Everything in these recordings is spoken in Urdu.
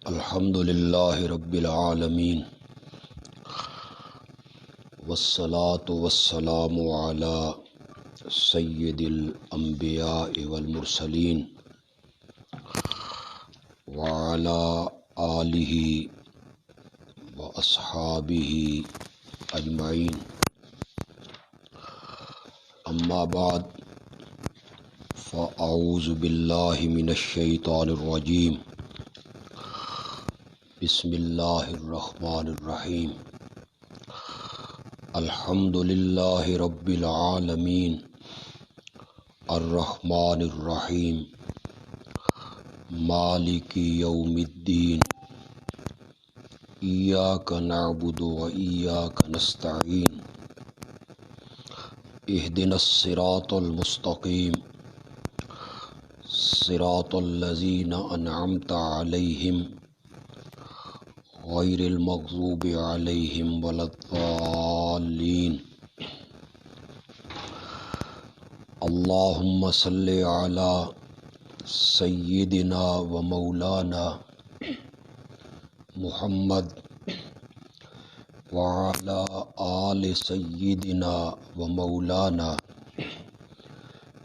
الحمد للہ رب العالمین والصلاة والسلام علی سید الانبیاء والمرسلین وعلی آلہ واصحابہ اجمعین، اما بعد فاعوذ باللہ من الشیطان الرجیم، بسم اللہ الرحمن الرحیم۔ الحمد للہ رب العالمین الرحمن الرحیم مالک یوم الدین، ایاک نعبد و ایاک نستعین، اہدنا الصراط المستقیم، صراط الذین انعمت علیہم غیر المغضوب علیہم ولا الضالین۔ اللہم صلی علی سیدنا و مولانا محمد وعلی آل سیدنا و مولانا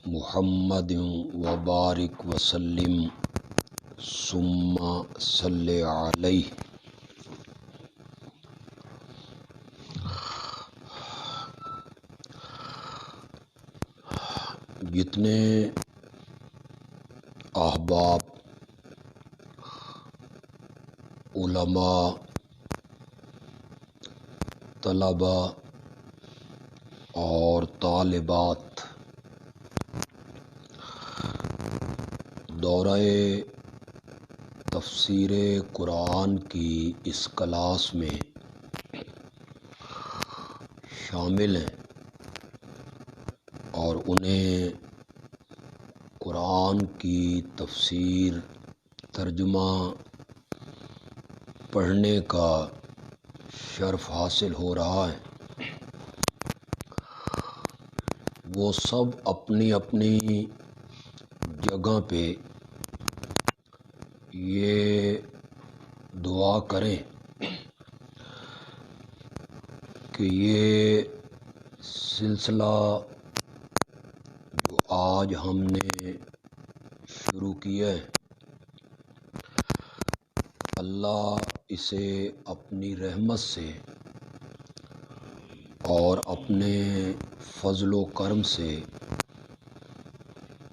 محمد وبارک وسلم ثم صلی علیہ۔ جتنے احباب، علماء، طلباء اور طالبات دورہ تفسیر قرآن کی اس کلاس میں شامل ہیں اور انہیں قرآن کی تفسیر، ترجمہ پڑھنے کا شرف حاصل ہو رہا ہے، وہ سب اپنی اپنی جگہ پہ یہ دعا کریں کہ یہ سلسلہ جو آج ہم نے شروع کیا ہے، اللہ اسے اپنی رحمت سے اور اپنے فضل و کرم سے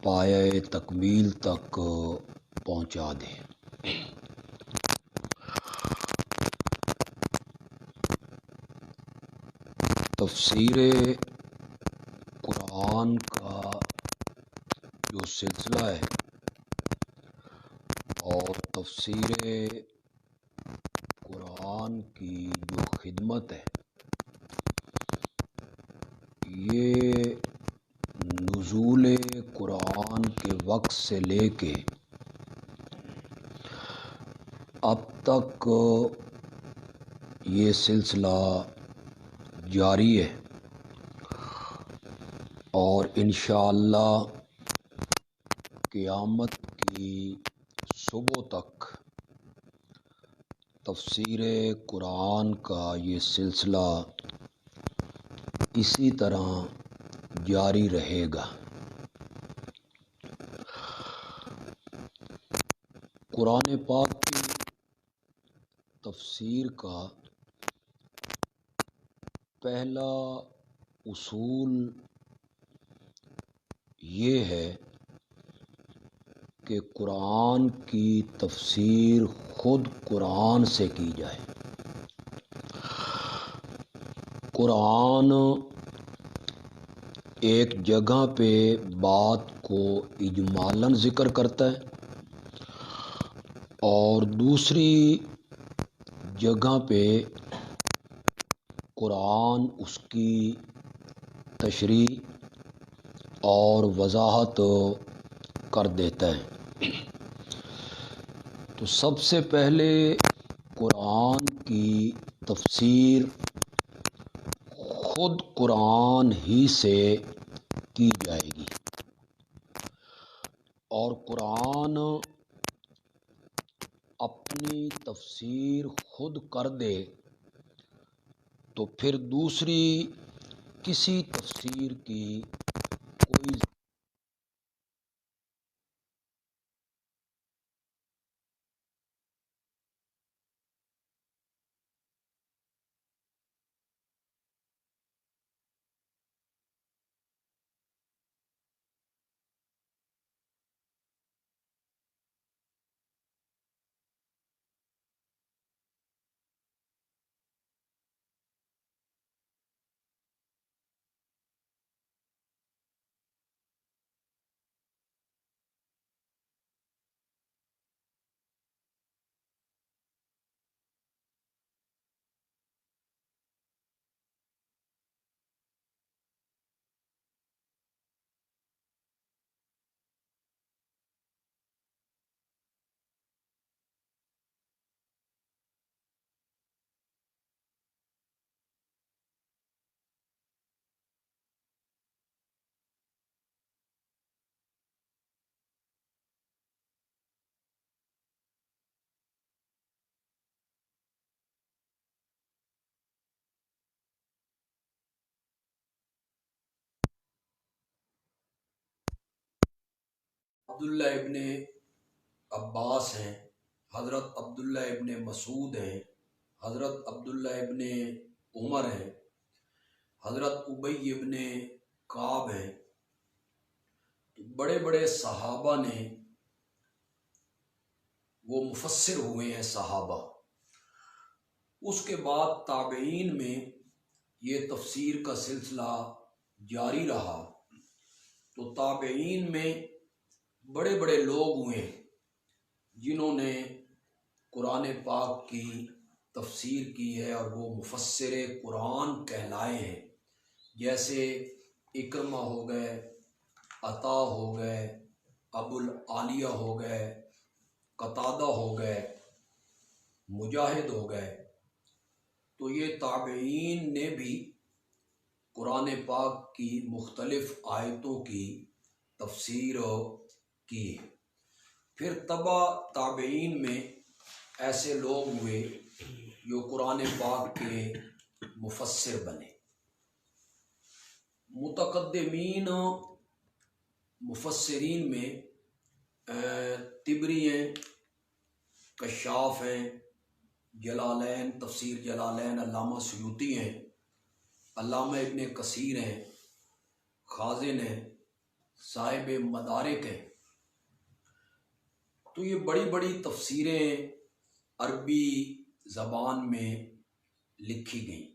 پایۂ تکمیل تک پہنچا دے۔ تفسیر قرآن کا جو سلسلہ ہے اور تفسیر قرآن کی جو خدمت ہے، یہ نزول قرآن کے وقت سے لے کے اب تک یہ سلسلہ جاری ہے، اور انشاءاللہ قیامت کی صبح تک تفسیر قرآن کا یہ سلسلہ اسی طرح جاری رہے گا۔ قرآن پاک کی تفسیر کا پہلا اصول یہ ہے کہ قرآن کی تفسیر خود قرآن سے کی جائے۔ قرآن ایک جگہ پہ بات کو اجمالاً ذکر کرتا ہے اور دوسری جگہ پہ قرآن اس کی تشریح اور وضاحت کر دیتا ہے۔ تو سب سے پہلے قرآن کی تفسیر خود قرآن ہی سے کی جائے گی، اور قرآن اپنی تفسیر خود کر دے تو پھر دوسری کسی تفسیر کی کوئی عبداللہ ابن عباس ہیں، حضرت عبداللہ ابن مسعود ہیں، حضرت عبداللہ ابن عمر ہیں، حضرت ابی ابن کعب ہیں، تو بڑے بڑے صحابہ نے وہ مفسر ہوئے ہیں صحابہ۔ اس کے بعد تابعین میں یہ تفسیر کا سلسلہ جاری رہا، تو تابعین میں بڑے بڑے لوگ ہوئے جنہوں نے قرآن پاک کی تفسیر کی ہے اور وہ مفسر قرآن کہلائے ہیں، جیسے اکرمہ ہو گئے، عطا ہو گئے، ابو العالیہ ہو گئے، قتادہ ہو گئے، مجاہد ہو گئے۔ تو یہ تابعین نے بھی قرآن پاک کی مختلف آیتوں کی تفسیر کی ہے۔ پھر تبع تابعین میں ایسے لوگ ہوئے جو قرآن پاک کے مفسر بنے۔ متقدمین مفسرین میں طبری ہیں، کشاف ہیں، جلالین تفسیر جلالین علامہ سیوطی ہیں، علامہ ابن کثیر ہیں، خازن ہیں، صاحب مدارک ہیں۔ تو یہ بڑی بڑی تفسیریں عربی زبان میں لکھی گئیں۔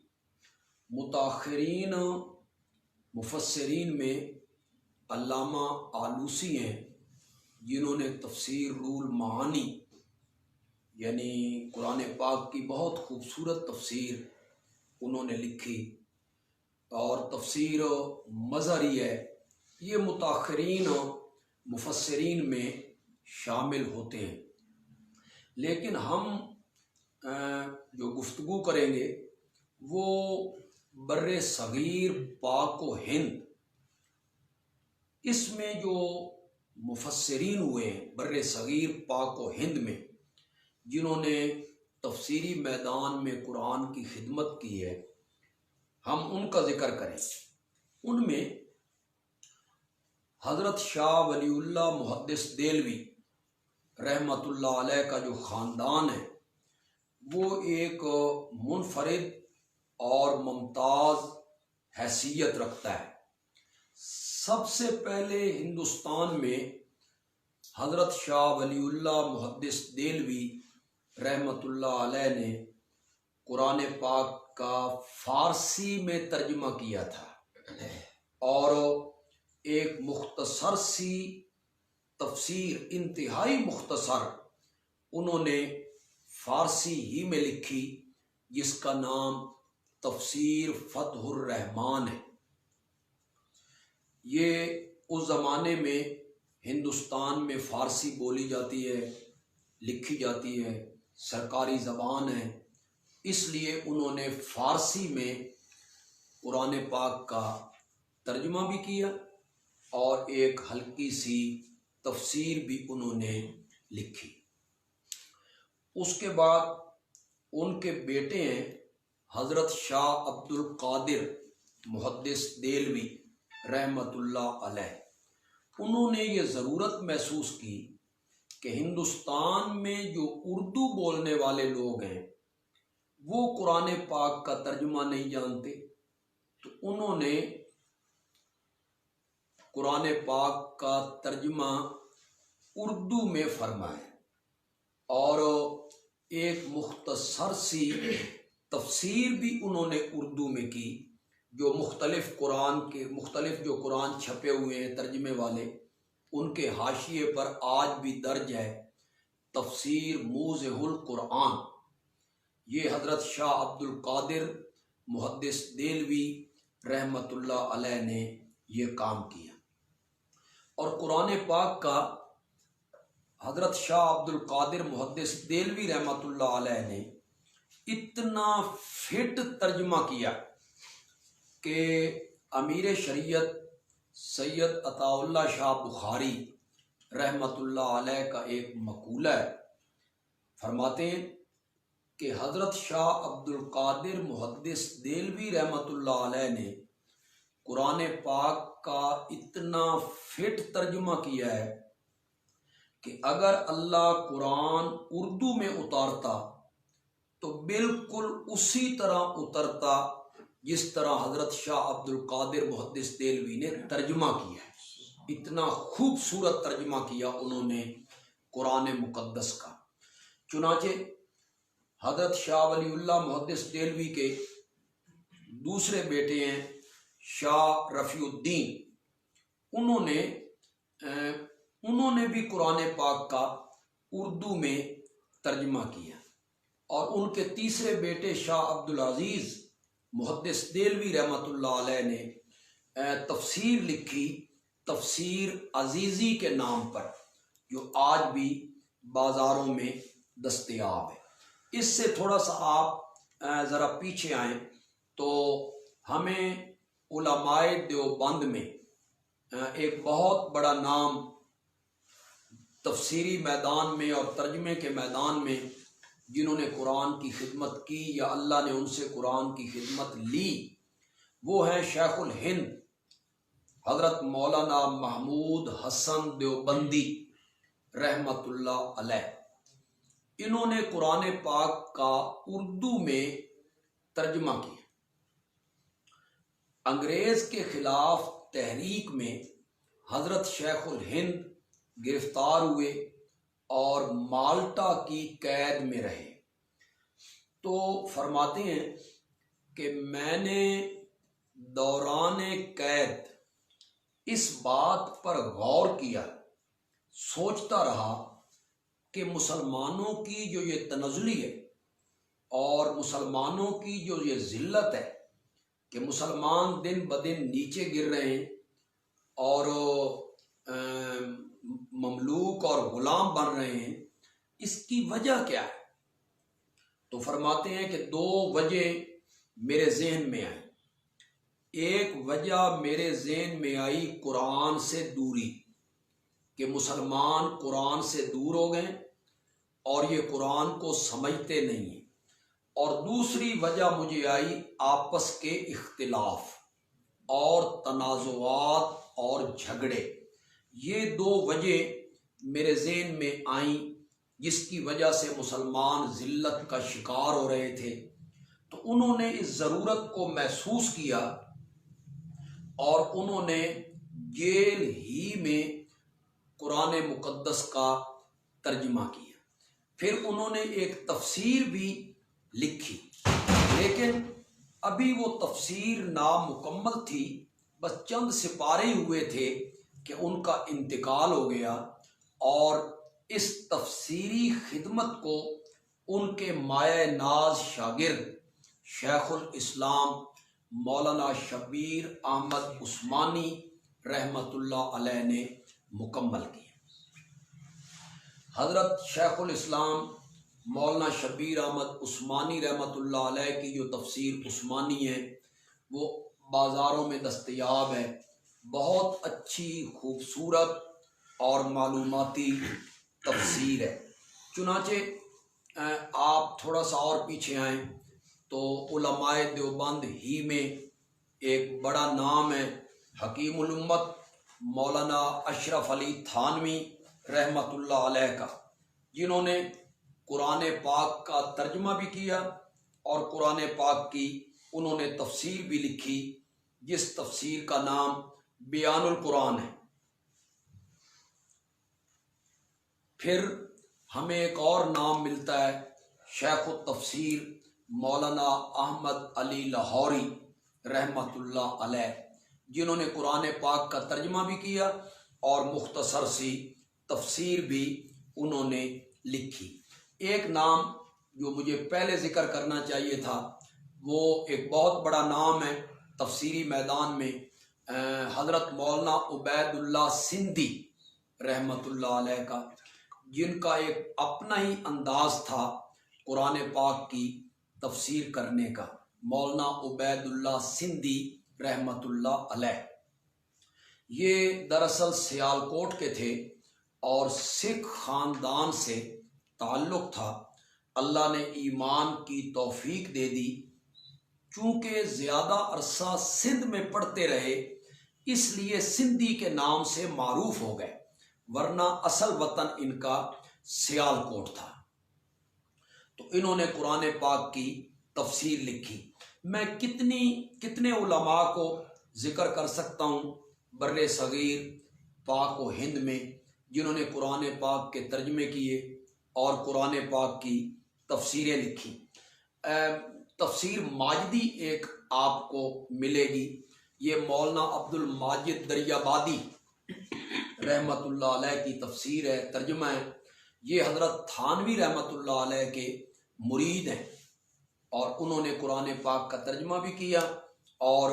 متاخرین مفسرین میں علامہ آلوسی ہیں، جنہوں نے تفسیر روح المعانی یعنی قرآن پاک کی بہت خوبصورت تفسیر انہوں نے لکھی، اور تفسیر مظہری ہے، یہ متاخرین مفسرین میں شامل ہوتے ہیں۔ لیکن ہم جو گفتگو کریں گے وہ بر صغیر پاک و ہند، اس میں جو مفسرین ہوئے ہیں بر صغیر پاک و ہند میں، جنہوں نے تفسیری میدان میں قرآن کی خدمت کی ہے، ہم ان کا ذکر کریں۔ ان میں حضرت شاہ ولی اللہ محدث دہلوی رحمۃ اللہ علیہ کا جو خاندان ہے وہ ایک منفرد اور ممتاز حیثیت رکھتا ہے۔ سب سے پہلے ہندوستان میں حضرت شاہ ولی اللہ محدث دہلوی رحمۃ اللہ علیہ نے قرآن پاک کا فارسی میں ترجمہ کیا تھا، اور ایک مختصر سی تفسیر، انتہائی مختصر، انہوں نے فارسی ہی میں لکھی، جس کا نام تفسیر فتح الرحمان ہے۔ یہ اس زمانے میں ہندوستان میں فارسی بولی جاتی ہے، لکھی جاتی ہے، سرکاری زبان ہے، اس لیے انہوں نے فارسی میں قرآن پاک کا ترجمہ بھی کیا اور ایک ہلکی سی تفسیر بھی انہوں نے لکھی۔ اس کے بعد ان کے بیٹے ہیں حضرت شاہ عبد القادر محدث دہلوی رحمۃ اللہ علیہ۔ انہوں نے یہ ضرورت محسوس کی کہ ہندوستان میں جو اردو بولنے والے لوگ ہیں وہ قرآن پاک کا ترجمہ نہیں جانتے، تو انہوں نے قرآن پاک کا ترجمہ اردو میں فرمایا اور ایک مختصر سی تفسیر بھی انہوں نے اردو میں کی، جو مختلف جو قرآن چھپے ہوئے ہیں ترجمے والے، ان کے حاشیے پر آج بھی درج ہے تفسیر موضح القرآن۔ یہ حضرت شاہ عبد القادر محدث دہلوی رحمۃ اللہ علیہ نے یہ کام کیا، اور قرآن پاک کا حضرت شاہ عبد القادر محدث دہلوی رحمۃ اللہ علیہ نے اتنا فٹ ترجمہ کیا کہ امیر شریعت سید عطا اللہ شاہ بخاری رحمۃ اللہ علیہ کا ایک مقولہ ہے، فرماتے ہیں کہ حضرت شاہ عبد القادر محدث دہلوی رحمۃ اللہ علیہ نے قرآن پاک کا اتنا فٹ ترجمہ کیا ہے کہ اگر اللہ قرآن اردو میں اتارتا تو بالکل اسی طرح اترتا جس طرح حضرت شاہ عبد القادر محدث دہلوی نے ترجمہ کیا ہے۔ اتنا خوبصورت ترجمہ کیا انہوں نے قرآن مقدس کا۔ چنانچہ حضرت شاہ ولی اللہ محدث دہلوی کے دوسرے بیٹے ہیں شاہ رفیع الدین، انہوں نے بھی قرآن پاک کا اردو میں ترجمہ کیا، اور ان کے تیسرے بیٹے شاہ عبد العزیز محدث دہلوی رحمۃ اللہ علیہ نے تفسیر لکھی، تفسیر عزیزی کے نام پر، جو آج بھی بازاروں میں دستیاب ہے۔ اس سے تھوڑا سا آپ ذرا پیچھے آئیں تو ہمیں علماء دیوبند میں ایک بہت بڑا نام تفسیری میدان میں اور ترجمے کے میدان میں جنہوں نے قرآن کی خدمت کی یا اللہ نے ان سے قرآن کی خدمت لی، وہ ہیں شیخ الہند حضرت مولانا محمود حسن دیوبندی رحمۃ اللہ علیہ۔ انہوں نے قرآن پاک کا اردو میں ترجمہ کیا۔ انگریز کے خلاف تحریک میں حضرت شیخ الہند گرفتار ہوئے اور مالٹا کی قید میں رہے، تو فرماتے ہیں کہ میں نے دوران قید اس بات پر غور کیا، سوچتا رہا کہ مسلمانوں کی جو یہ تنزلی ہے اور مسلمانوں کی جو یہ ذلت ہے کہ مسلمان دن بدن نیچے گر رہے ہیں اور مملوک اور غلام بن رہے ہیں، اس کی وجہ کیا ہے؟ تو فرماتے ہیں کہ دو وجہ میرے ذہن میں آئی۔ ایک وجہ میرے ذہن میں آئی قرآن سے دوری، کہ مسلمان قرآن سے دور ہو گئے اور یہ قرآن کو سمجھتے نہیں ہیں، اور دوسری وجہ مجھے آئی آپس کے اختلاف اور تنازعات اور جھگڑے۔ یہ دو وجہ میرے ذہن میں آئیں جس کی وجہ سے مسلمان ذلت کا شکار ہو رہے تھے، تو انہوں نے اس ضرورت کو محسوس کیا اور انہوں نے جیل ہی میں قرآن مقدس کا ترجمہ کیا۔ پھر انہوں نے ایک تفسیر بھی لکھی، لیکن ابھی وہ تفسیر نامکمل تھی، بس چند سپارے ہوئے تھے کہ ان کا انتقال ہو گیا، اور اس تفسیری خدمت کو ان کے مایہ ناز شاگرد شیخ الاسلام مولانا شبیر احمد عثمانی رحمۃ اللہ علیہ نے مکمل کیا۔ حضرت شیخ الاسلام مولانا شبیر احمد عثمانی رحمۃ اللہ علیہ کی جو تفسیر عثمانی ہے وہ بازاروں میں دستیاب ہے، بہت اچھی خوبصورت اور معلوماتی تفسیر ہے۔ چنانچہ آپ تھوڑا سا اور پیچھے آئیں تو علماء دیوبند ہی میں ایک بڑا نام ہے حکیم الامت مولانا اشرف علی تھانوی رحمۃ اللہ علیہ کا، جنہوں نے قرآن پاک کا ترجمہ بھی کیا اور قرآن پاک کی انہوں نے تفسیر بھی لکھی، جس تفسیر کا نام بیان القرآن ہے۔ پھر ہمیں ایک اور نام ملتا ہے شیخ التفسیر مولانا احمد علی لاہوری رحمۃ اللہ علیہ، جنہوں نے قرآن پاک کا ترجمہ بھی کیا اور مختصر سی تفسیر بھی انہوں نے لکھی۔ ایک نام جو مجھے پہلے ذکر کرنا چاہیے تھا، وہ ایک بہت بڑا نام ہے تفسیری میدان میں، حضرت مولانا عبید اللہ سندھی رحمۃ اللہ علیہ کا، جن کا ایک اپنا ہی انداز تھا قرآن پاک کی تفسیر کرنے کا، مولانا عبید اللہ سندھی رحمۃ اللہ علیہ۔ یہ دراصل سیالکوٹ کے تھے اور سکھ خاندان سے تعلق تھا۔ اللہ نے ایمان کی توفیق دے دی، چونکہ زیادہ عرصہ سندھ میں پڑھتے رہے اس لیے سندھی کے نام سے معروف ہو گئے، ورنہ اصل وطن ان کا سیالکوٹ تھا۔ تو انہوں نے قرآن پاک کی تفسیر لکھی۔ میں کتنے علماء کو ذکر کر سکتا ہوں بر صغیر پاک و ہند میں، جنہوں نے قرآن پاک کے ترجمے کیے اور قرآن پاک کی تفسیریں لکھی۔ تفسیر ماجدی ایک آپ کو ملے گی، یہ مولانا عبد الماجد دریابادی رحمۃ اللہ علیہ کی تفسیر ہے، ترجمہ ہے۔ یہ حضرت تھانوی رحمۃ اللہ علیہ کے مرید ہیں اور انہوں نے قرآن پاک کا ترجمہ بھی کیا اور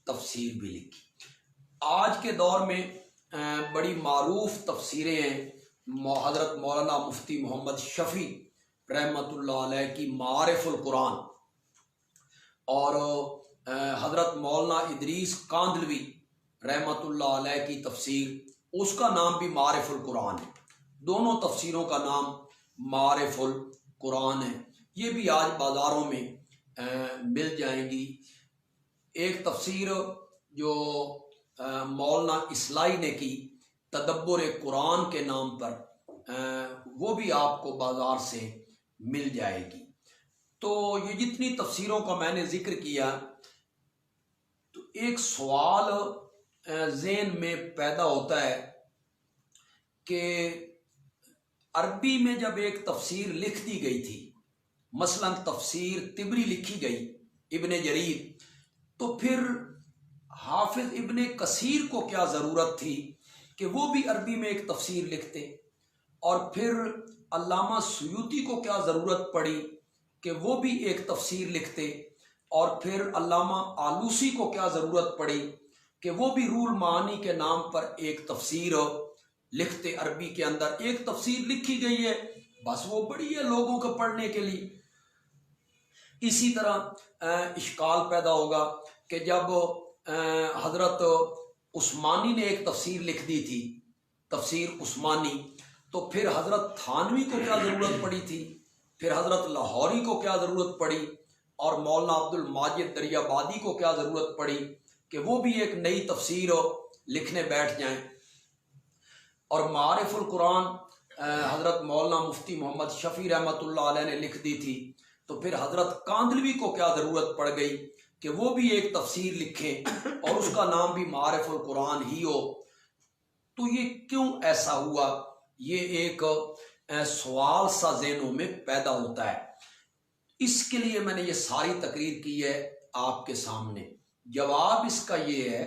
تفسیر بھی لکھی۔ آج کے دور میں بڑی معروف تفسیریں ہیں حضرت مولانا مفتی محمد شفیع رحمۃ اللہ علیہ کی معارف القرآن، اور حضرت مولانا ادریس کاندلوی رحمۃ اللہ علیہ کی تفسیر، اس کا نام بھی معارف القرآن ہے۔ دونوں تفسیروں کا نام معارف القرآن ہے، یہ بھی آج بازاروں میں مل جائیں گی۔ ایک تفسیر جو مولانا اصلاحی نے کی تدبر قرآن کے نام پر، وہ بھی آپ کو بازار سے مل جائے گی۔ تو یہ جتنی تفسیروں کا میں نے ذکر کیا، تو ایک سوال ذہن میں پیدا ہوتا ہے کہ عربی میں جب ایک تفسیر لکھ دی گئی تھی، مثلا تفسیر طبری لکھی گئی ابن جریر، تو پھر حافظ ابن کثیر کو کیا ضرورت تھی کہ وہ بھی عربی میں ایک تفسیر لکھتے، اور پھر علامہ سیوطی کو کیا ضرورت پڑی کہ وہ بھی ایک تفسیر لکھتے، اور پھر علامہ آلوسی کو کیا ضرورت پڑی کہ وہ بھی روح المعانی کے نام پر ایک تفسیر لکھتے۔ عربی کے اندر ایک تفسیر لکھی گئی ہے، بس وہ بڑی ہے لوگوں کو پڑھنے کے لیے۔ اسی طرح اشکال پیدا ہوگا کہ جب حضرت عثمانی نے ایک تفسیر لکھ دی تھی، تفسیر عثمانی، تو پھر حضرت تھانوی کو کیا ضرورت پڑی تھی، پھر حضرت لاہوری کو کیا ضرورت پڑی، اور مولانا عبد الماجد دریابادی کو کیا ضرورت پڑی کہ وہ بھی ایک نئی تفسیر لکھنے بیٹھ جائیں۔ اور معارف القرآن حضرت مولانا مفتی محمد شفیع رحمۃ اللہ علیہ نے لکھ دی تھی، تو پھر حضرت کاندلوی کو کیا ضرورت پڑ گئی کہ وہ بھی ایک تفسیر لکھیں اور اس کا نام بھی معارف القرآن ہی ہو۔ تو یہ کیوں ایسا ہوا، یہ ایک سوال سا ذہنوں میں پیدا ہوتا ہے۔ اس کے لیے میں نے یہ ساری تقریر کی ہے آپ کے سامنے۔ جواب اس کا یہ ہے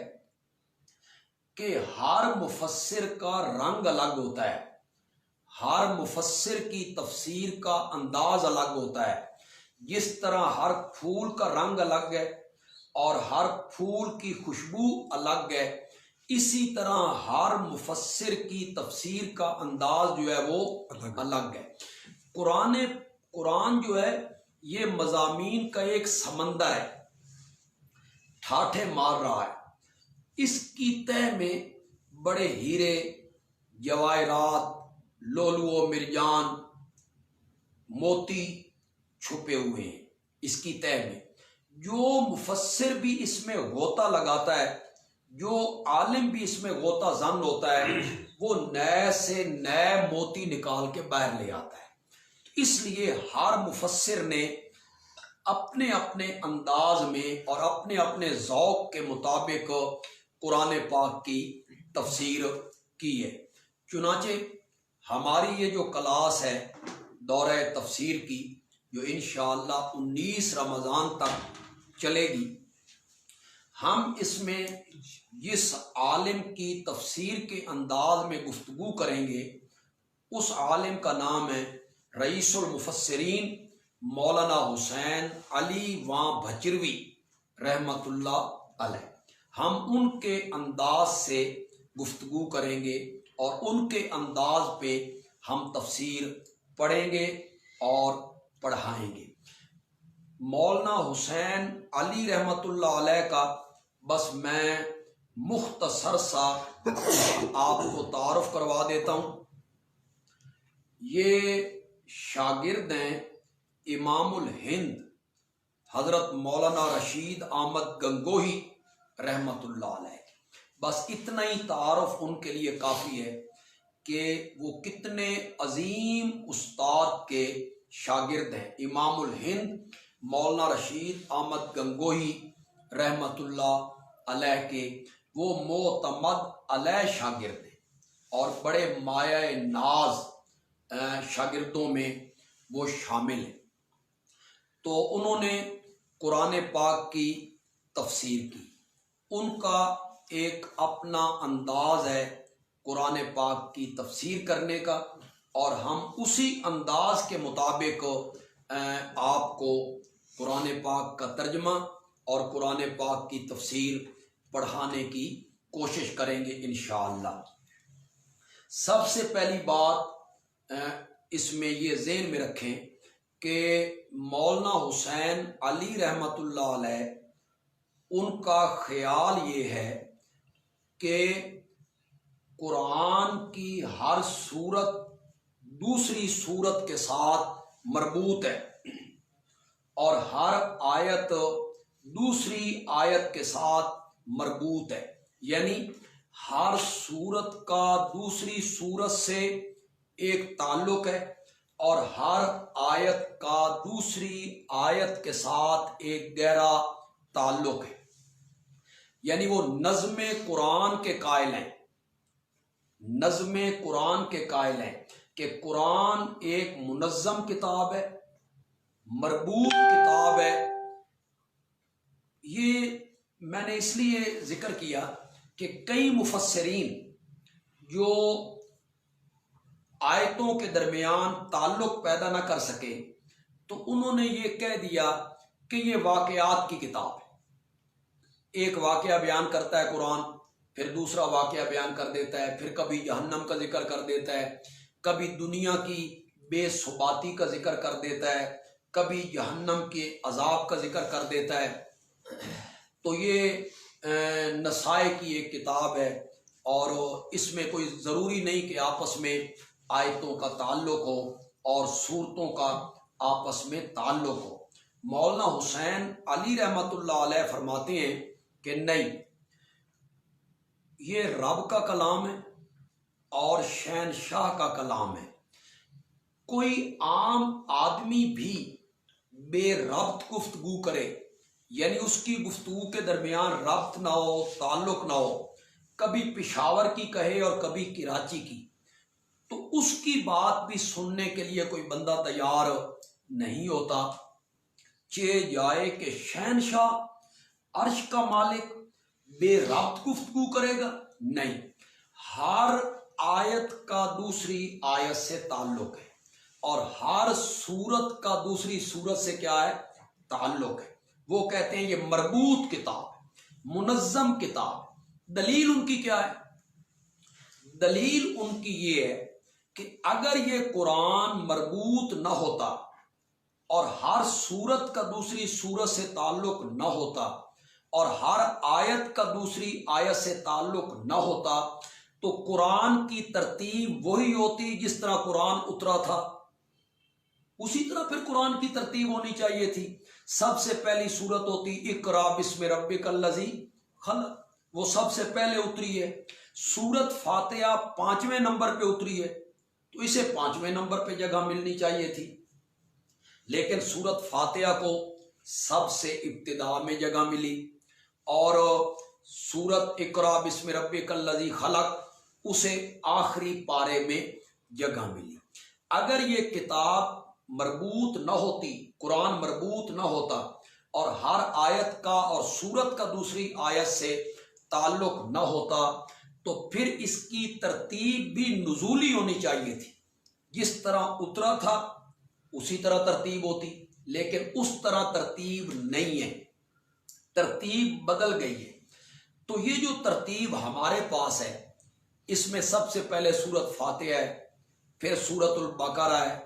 کہ ہر مفسر کا رنگ الگ ہوتا ہے، ہر مفسر کی تفسیر کا انداز الگ ہوتا ہے۔ جس طرح ہر پھول کا رنگ الگ ہے اور ہر پھول کی خوشبو الگ ہے، اسی طرح ہر مفسر کی تفسیر کا انداز جو ہے وہ الگ ہے۔ قرآن جو ہے یہ مضامین کا ایک سمندر ہے، ٹھاٹھے مار رہا ہے۔ اس کی تہ میں بڑے ہیرے، جواہرات، لولو و مرجان موتی چھپے ہوئے ہیں اس کی تہ میں۔ جو مفسر بھی اس میں غوطہ لگاتا ہے، جو عالم بھی اس میں غوطہ زن ہوتا ہے، وہ نئے سے نئے موتی نکال کے باہر لے آتا ہے۔ اس لیے ہر مفسر نے اپنے اپنے انداز میں اور اپنے اپنے ذوق کے مطابق قرآن پاک کی تفسیر کی ہے۔ چنانچہ ہماری یہ جو کلاس ہے دورہ تفسیر کی، جو انشاءاللہ 19 رمضان تک چلے گی، ہم اس میں جس عالم کی تفسیر کے انداز میں گفتگو کریں گے اس عالم کا نام ہے رئیس المفسرین مولانا حسین علی واں بھچروی رحمۃ اللہ علیہ۔ ہم ان کے انداز سے گفتگو کریں گے اور ان کے انداز پہ ہم تفسیر پڑھیں گے اور پڑھائیں گے۔ مولانا حسین علی رحمۃ اللہ علیہ کا بس میں مختصر سا آپ کو تعارف کروا دیتا ہوں۔ یہ شاگرد ہیں امام الہند حضرت مولانا رشید احمد گنگوہی رحمۃ اللہ علیہ۔ بس اتنا ہی تعارف ان کے لیے کافی ہے کہ وہ کتنے عظیم استاد کے شاگرد ہیں۔ امام الہند مولانا رشید احمد گنگوہی رحمۃ اللہ علیہ کے وہ معتمد علیہ شاگرد ہیں اور بڑے مایہ ناز شاگردوں میں وہ شامل ہیں۔ تو انہوں نے قرآن پاک کی تفسیر کی، ان کا ایک اپنا انداز ہے قرآن پاک کی تفسیر کرنے کا، اور ہم اسی انداز کے مطابق آپ کو قرآن پاک کا ترجمہ اور قرآن پاک کی تفسیر پڑھانے کی کوشش کریں گے انشاءاللہ۔ سب سے پہلی بات اس میں یہ ذہن میں رکھیں کہ مولانا حسین علی رحمۃ اللہ علیہ ان کا خیال یہ ہے کہ قرآن کی ہر صورت دوسری صورت کے ساتھ مربوط ہے اور ہر آیت دوسری آیت کے ساتھ مربوط ہے، یعنی ہر صورت کا دوسری صورت سے ایک تعلق ہے اور ہر آیت کا دوسری آیت کے ساتھ ایک گہرا تعلق ہے، یعنی وہ نظم قرآن کے قائل ہیں۔ نظم قرآن کے قائل ہیں کہ قرآن ایک منظم کتاب ہے، مربوط کتاب ہے۔ یہ میں نے اس لیے ذکر کیا کہ کئی مفسرین جو آیتوں کے درمیان تعلق پیدا نہ کر سکے تو انہوں نے یہ کہہ دیا کہ یہ واقعات کی کتاب ہے۔ ایک واقعہ بیان کرتا ہے قرآن، پھر دوسرا واقعہ بیان کر دیتا ہے، پھر کبھی جہنم کا ذکر کر دیتا ہے، کبھی دنیا کی بے ثباتی کا ذکر کر دیتا ہے، کبھی جہنم کے عذاب کا ذکر کر دیتا ہے۔ تو یہ نسائی کی ایک کتاب ہے اور اس میں کوئی ضروری نہیں کہ آپس میں آیتوں کا تعلق ہو اور صورتوں کا آپس میں تعلق ہو۔ مولانا حسین علی رحمۃ اللہ علیہ فرماتے ہیں کہ نہیں، یہ رب کا کلام ہے اور شہنشاہ کا کلام ہے۔ کوئی عام آدمی بھی بے ربط گفتگو کرے، یعنی اس کی گفتگو کے درمیان ربط نہ ہو، تعلق نہ ہو، کبھی پشاور کی کہے اور کبھی کراچی کی، تو اس کی بات بھی سننے کے لیے کوئی بندہ تیار نہیں ہوتا۔ چہ جائے کہ شہنشاہ عرش کا مالک بے ربط گفتگو کرے گا، نہیں، ہر آیت کا دوسری آیت سے تعلق ہے اور ہر صورت کا دوسری صورت سے کیا ہے؟ تعلق ہے۔ وہ کہتے ہیں یہ مربوط کتاب ہے، منظم کتاب ہے۔ دلیل ان کی کیا ہے؟ دلیل ان کی یہ ہے کہ اگر یہ قرآن مربوط نہ ہوتا اور ہر صورت کا دوسری صورت سے تعلق نہ ہوتا اور ہر آیت کا دوسری آیت سے تعلق نہ ہوتا تو قرآن کی ترتیب وہی ہوتی جس طرح قرآن اترا تھا، اسی طرح پھر قرآن کی ترتیب ہونی چاہیے تھی. سب سے پہلی سورت ہوتی اقرا بسم ربک الذی خلق، وہ سب سے پہلے اتری ہے. سورت فاتحہ 5ویں نمبر پہ اتری ہے تو اسے 5ویں نمبر پہ جگہ ملنی چاہیے تھی. لیکن سورت فاتحہ کو سب سے ابتدا میں جگہ ملی اور سورت اقرا بسم ربک الذی خلق اسے آخری پارے میں جگہ ملی. اگر یہ کتاب مربوط نہ ہوتی، قرآن مربوط نہ ہوتا اور ہر آیت کا اور سورت کا دوسری آیت سے تعلق نہ ہوتا تو پھر اس کی ترتیب بھی نزولی ہونی چاہیے تھی. جس طرح اترا تھا اسی طرح ترتیب ہوتی، لیکن اس طرح ترتیب نہیں ہے، ترتیب بدل گئی ہے. تو یہ جو ترتیب ہمارے پاس ہے اس میں سب سے پہلے سورت فاتحہ ہے، پھر سورت البقرہ ہے،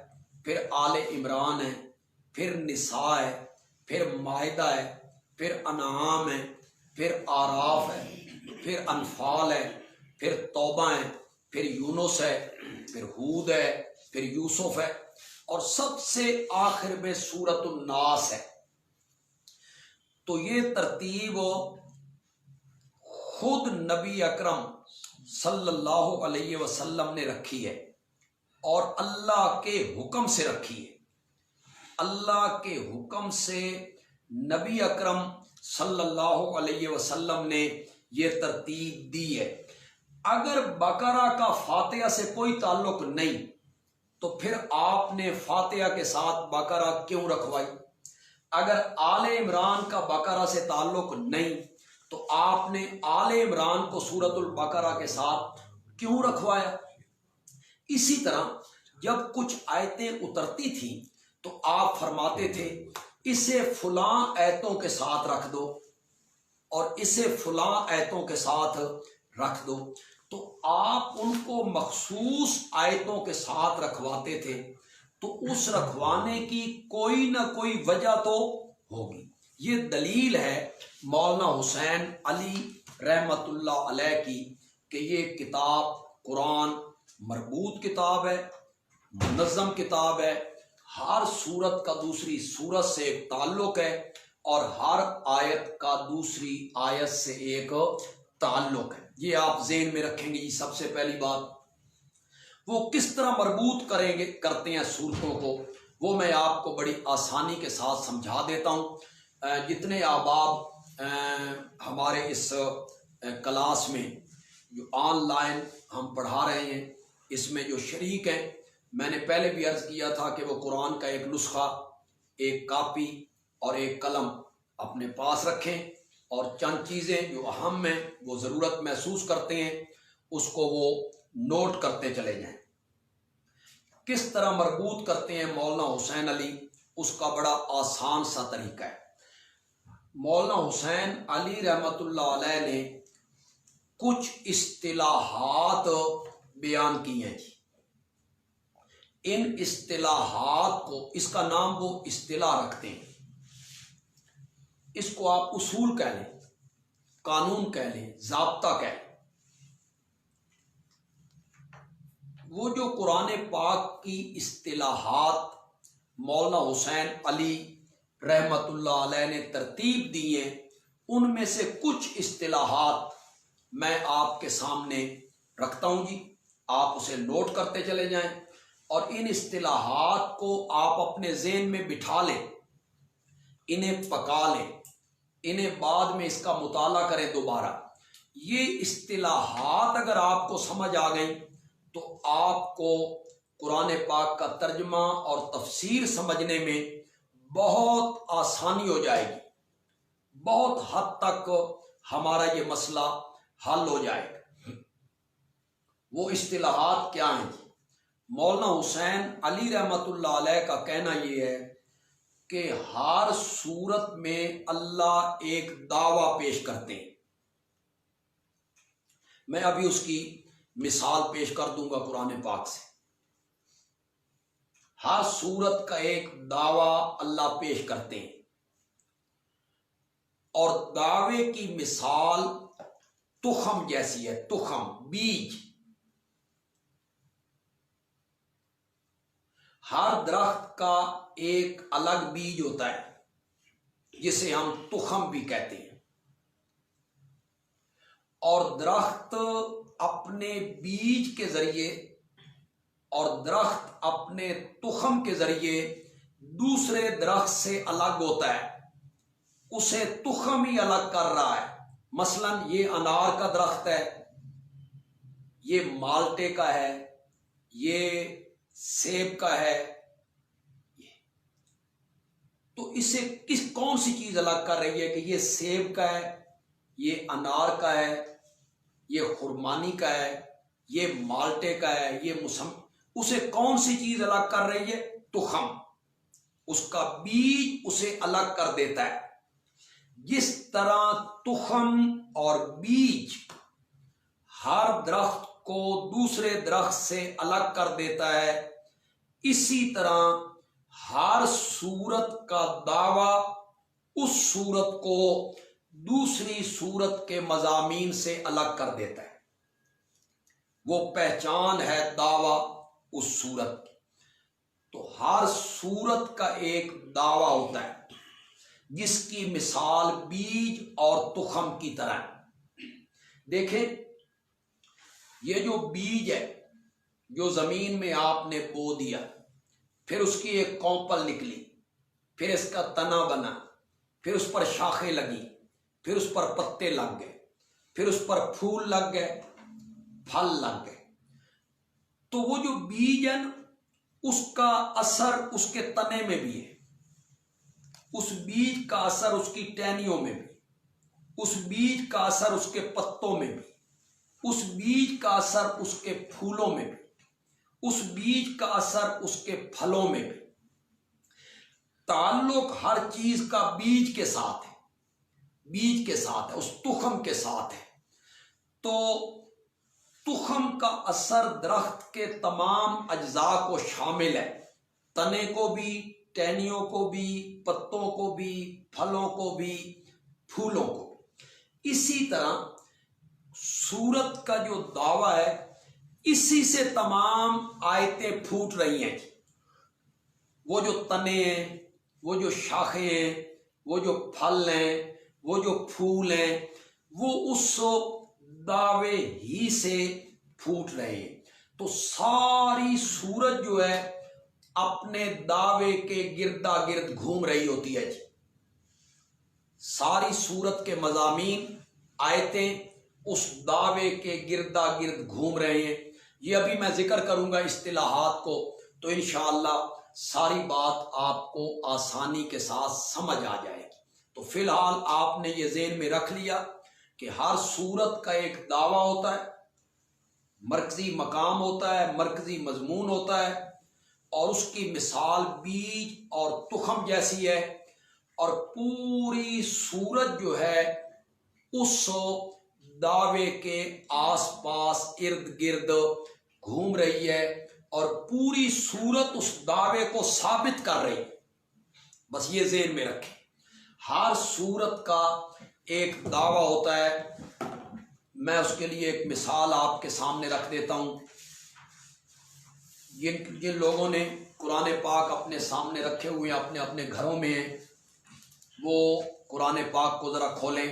پھر آل عمران ہے، پھر نساء ہے، پھر مائدہ ہے، پھر انعام ہے، پھر آراف ہے، پھر انفال ہے، پھر توبہ ہے، پھر یونس ہے، پھر ہود ہے، پھر یوسف ہے، اور سب سے آخر میں سورت الناس ہے. تو یہ ترتیب خود نبی اکرم صلی اللہ علیہ وسلم نے رکھی ہے اور اللہ کے حکم سے رکھی ہے. اللہ کے حکم سے نبی اکرم صلی اللہ علیہ وسلم نے یہ ترتیب دی ہے. اگر بقرہ کا فاتحہ سے کوئی تعلق نہیں تو پھر آپ نے فاتحہ کے ساتھ بقرہ کیوں رکھوائی؟ اگر آل عمران کا بقرہ سے تعلق نہیں تو آپ نے آل عمران کو سورت البقرہ کے ساتھ کیوں رکھوایا؟ اسی طرح جب کچھ آیتیں اترتی تھیں تو آپ فرماتے تھے اسے فلاں آیتوں کے ساتھ رکھ دو اور اسے فلاں آیتوں کے ساتھ رکھ دو، تو آپ ان کو مخصوص آیتوں کے ساتھ رکھواتے تھے. تو اس رکھوانے کی کوئی نہ کوئی وجہ تو ہوگی. یہ دلیل ہے مولانا حسین علی رحمت اللہ علیہ کی کہ یہ کتاب قرآن مربوط کتاب ہے، منظم کتاب ہے، ہر سورت کا دوسری سورت سے ایک تعلق ہے اور ہر آیت کا دوسری آیت سے ایک تعلق ہے. یہ آپ ذہن میں رکھیں گے. سب سے پہلی بات وہ کس طرح مربوط کرتے ہیں صورتوں کو، وہ میں آپ کو بڑی آسانی کے ساتھ سمجھا دیتا ہوں. جتنے احباب ہمارے اس کلاس میں جو آن لائن ہم پڑھا رہے ہیں اس میں جو شریک ہیں، میں نے پہلے بھی عرض کیا تھا کہ وہ قرآن کا ایک نسخہ، ایک کاپی اور ایک قلم اپنے پاس رکھیں اور چند چیزیں جو اہم ہیں وہ ضرورت محسوس کرتے ہیں اس کو وہ نوٹ کرتے چلے جائیں. کس طرح مربوط کرتے ہیں مولانا حسین علی، اس کا بڑا آسان سا طریقہ ہے. مولانا حسین علی رحمت اللہ علیہ نے کچھ اصطلاحات بیان کی ہیں جی. ان اصطلاحات کو، اس کا نام وہ اصطلاح رکھتے ہیں، اس کو آپ اصول کہہ لیں، قانون کہہ لیں، ضابطہ کہہ لیں. وہ جو قرآن پاک کی اصطلاحات مولانا حسین علی رحمت اللہ علیہ نے ترتیب دی ہیں ان میں سے کچھ اصطلاحات میں آپ کے سامنے رکھتا ہوں جی. آپ اسے نوٹ کرتے چلے جائیں اور ان اصطلاحات کو آپ اپنے ذہن میں بٹھا لیں، انہیں پکا لیں، انہیں بعد میں اس کا مطالعہ کریں دوبارہ. یہ اصطلاحات اگر آپ کو سمجھ آ گئیں تو آپ کو قرآن پاک کا ترجمہ اور تفسیر سمجھنے میں بہت آسانی ہو جائے گی. بہت حد تک ہمارا یہ مسئلہ حل ہو جائے گا. وہ اصطلاحات کیا ہیں جی؟ مولانا حسین علی رحمت اللہ علیہ کا کہنا یہ ہے کہ ہر صورت میں اللہ ایک دعویٰ پیش کرتے ہیں. میں ابھی اس کی مثال پیش کر دوں گا قرآن پاک سے. ہر صورت کا ایک دعویٰ اللہ پیش کرتے ہیں اور دعوے کی مثال تخم جیسی ہے، تخم، بیج. ہر درخت کا ایک الگ بیج ہوتا ہے جسے ہم تخم بھی کہتے ہیں، اور درخت اپنے بیج کے ذریعے اور درخت اپنے تخم کے ذریعے دوسرے درخت سے الگ ہوتا ہے، اسے تخم ہی الگ کر رہا ہے۔ مثلا یہ انار کا درخت ہے، یہ مالٹے کا ہے، یہ سیب کا ہے، تو اسے کون سی چیز الگ کر رہی ہے کہ یہ سیب کا ہے، یہ انار کا ہے، یہ خرمانی کا ہے، یہ مالٹے کا ہے، یہ اسے کون سی چیز الگ کر رہی ہے؟ تخم، اس کا بیج اسے الگ کر دیتا ہے۔ جس طرح تخم اور بیج ہر درخت کو دوسرے درخت سے الگ کر دیتا ہے، اسی طرح ہر صورت کا دعویٰ اس صورت کو دوسری صورت کے مضامین سے الگ کر دیتا ہے۔ وہ پہچان ہے دعویٰ اس صورت کی۔ تو ہر صورت کا ایک دعویٰ ہوتا ہے جس کی مثال بیج اور تخم کی طرح ہے۔ دیکھیں، یہ جو بیج ہے جو زمین میں آپ نے بو دیا، پھر اس کی ایک کونپل نکلی، پھر اس کا تنا بنا، پھر اس پر شاخیں لگی، پھر اس پر پتے لگ گئے، پھر اس پر پھول لگ گئے، پھل لگ گئے۔ تو وہ جو بیج ہے نا، اس کا اثر اس کے تنے میں بھی ہے، اس بیج کا اثر اس کی ٹہنیوں میں بھی، اس بیج کا اثر اس کے پتوں میں بھی، اس بیج کا اثر اس کے پھولوں میں بھی، اس بیج کا اثر اس کے پھلوں میں بھی۔ تعلق ہر چیز کا بیج کے ساتھ ہے، بیج کے ساتھ ہے، اس تخم کے ساتھ ہے۔ تو تخم کا اثر درخت کے تمام اجزاء کو شامل ہے، تنے کو بھی، ٹہنیوں کو بھی، پتوں کو بھی، پھلوں کو بھی، پھولوں کو بھی۔ اسی طرح سورت کا جو دعویٰ ہے، اسی سے تمام آیتیں پھوٹ رہی ہیں۔ وہ جو تنے ہیں، وہ جو شاخیں ہیں، وہ جو پھل ہیں، وہ جو پھول ہیں، وہ اس دعوے ہی سے پھوٹ رہے ہیں۔ تو ساری سورت جو ہے اپنے دعوے کے گردا گرد گھوم رہی ہوتی ہے۔ ساری سورت کے مضامین، آیتیں اس دعوے کے گردا گرد گھوم رہے ہیں۔ یہ ابھی میں ذکر کروں گا اصطلاحات کو، تو انشاءاللہ ساری بات آپ کو آسانی کے ساتھ سمجھ آ جائے گی۔ تو فی الحال آپ نے یہ ذہن میں رکھ لیا کہ ہر سورت کا ایک دعویٰ ہوتا ہے، مرکزی مقام ہوتا ہے، مرکزی مضمون ہوتا ہے، اور اس کی مثال بیج اور تخم جیسی ہے، اور پوری سورت جو ہے اس دعوے کے آس پاس ارد گرد گھوم رہی ہے، اور پوری سورت اس دعوے کو ثابت کر رہی ہے۔ بس یہ ذہن میں رکھیں، ہر سورت کا ایک دعویٰ ہوتا ہے۔ میں اس کے لیے ایک مثال آپ کے سامنے رکھ دیتا ہوں۔ جن لوگوں نے قرآن پاک اپنے سامنے رکھے ہوئے ہیں، اپنے اپنے گھروں میں ہیں، وہ قرآن پاک کو ذرا کھولیں۔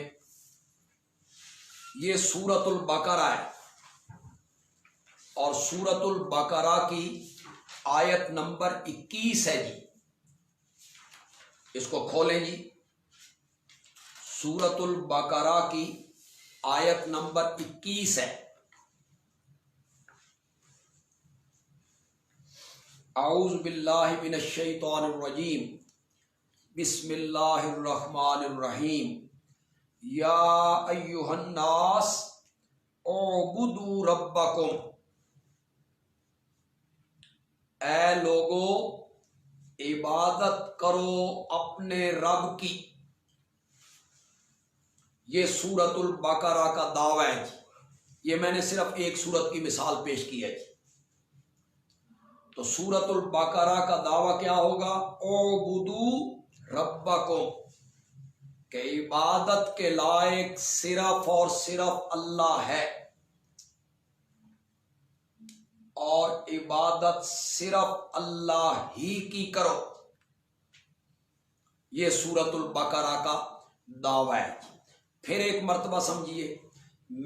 یہ سورۃ البقرہ ہے، اور سورۃ البقرہ کی آیت نمبر 21 ہے جی۔ اس کو کھولیں جی۔ سورۃ البقرہ کی آیت نمبر 21 ہے۔ اعوذ باللہ من الشیطان الرجیم، بسم اللہ الرحمن الرحیم۔ یا ایہا الناس اعبدوا ربکم، اے لوگو عبادت کرو اپنے رب کی۔ یہ سورۃ البقرہ کا دعویٰ ہے جی۔ یہ میں نے صرف ایک سورت کی مثال پیش کی ہے جی۔ تو سورۃ البقرہ کا دعویٰ کیا ہوگا؟ اعبدوا ربکم، کہ عبادت کے لائق صرف اور صرف اللہ ہے، اور عبادت صرف اللہ ہی کی کرو۔ یہ سورۃ البقرہ کا دعویٰ ہے۔ پھر ایک مرتبہ سمجھیے،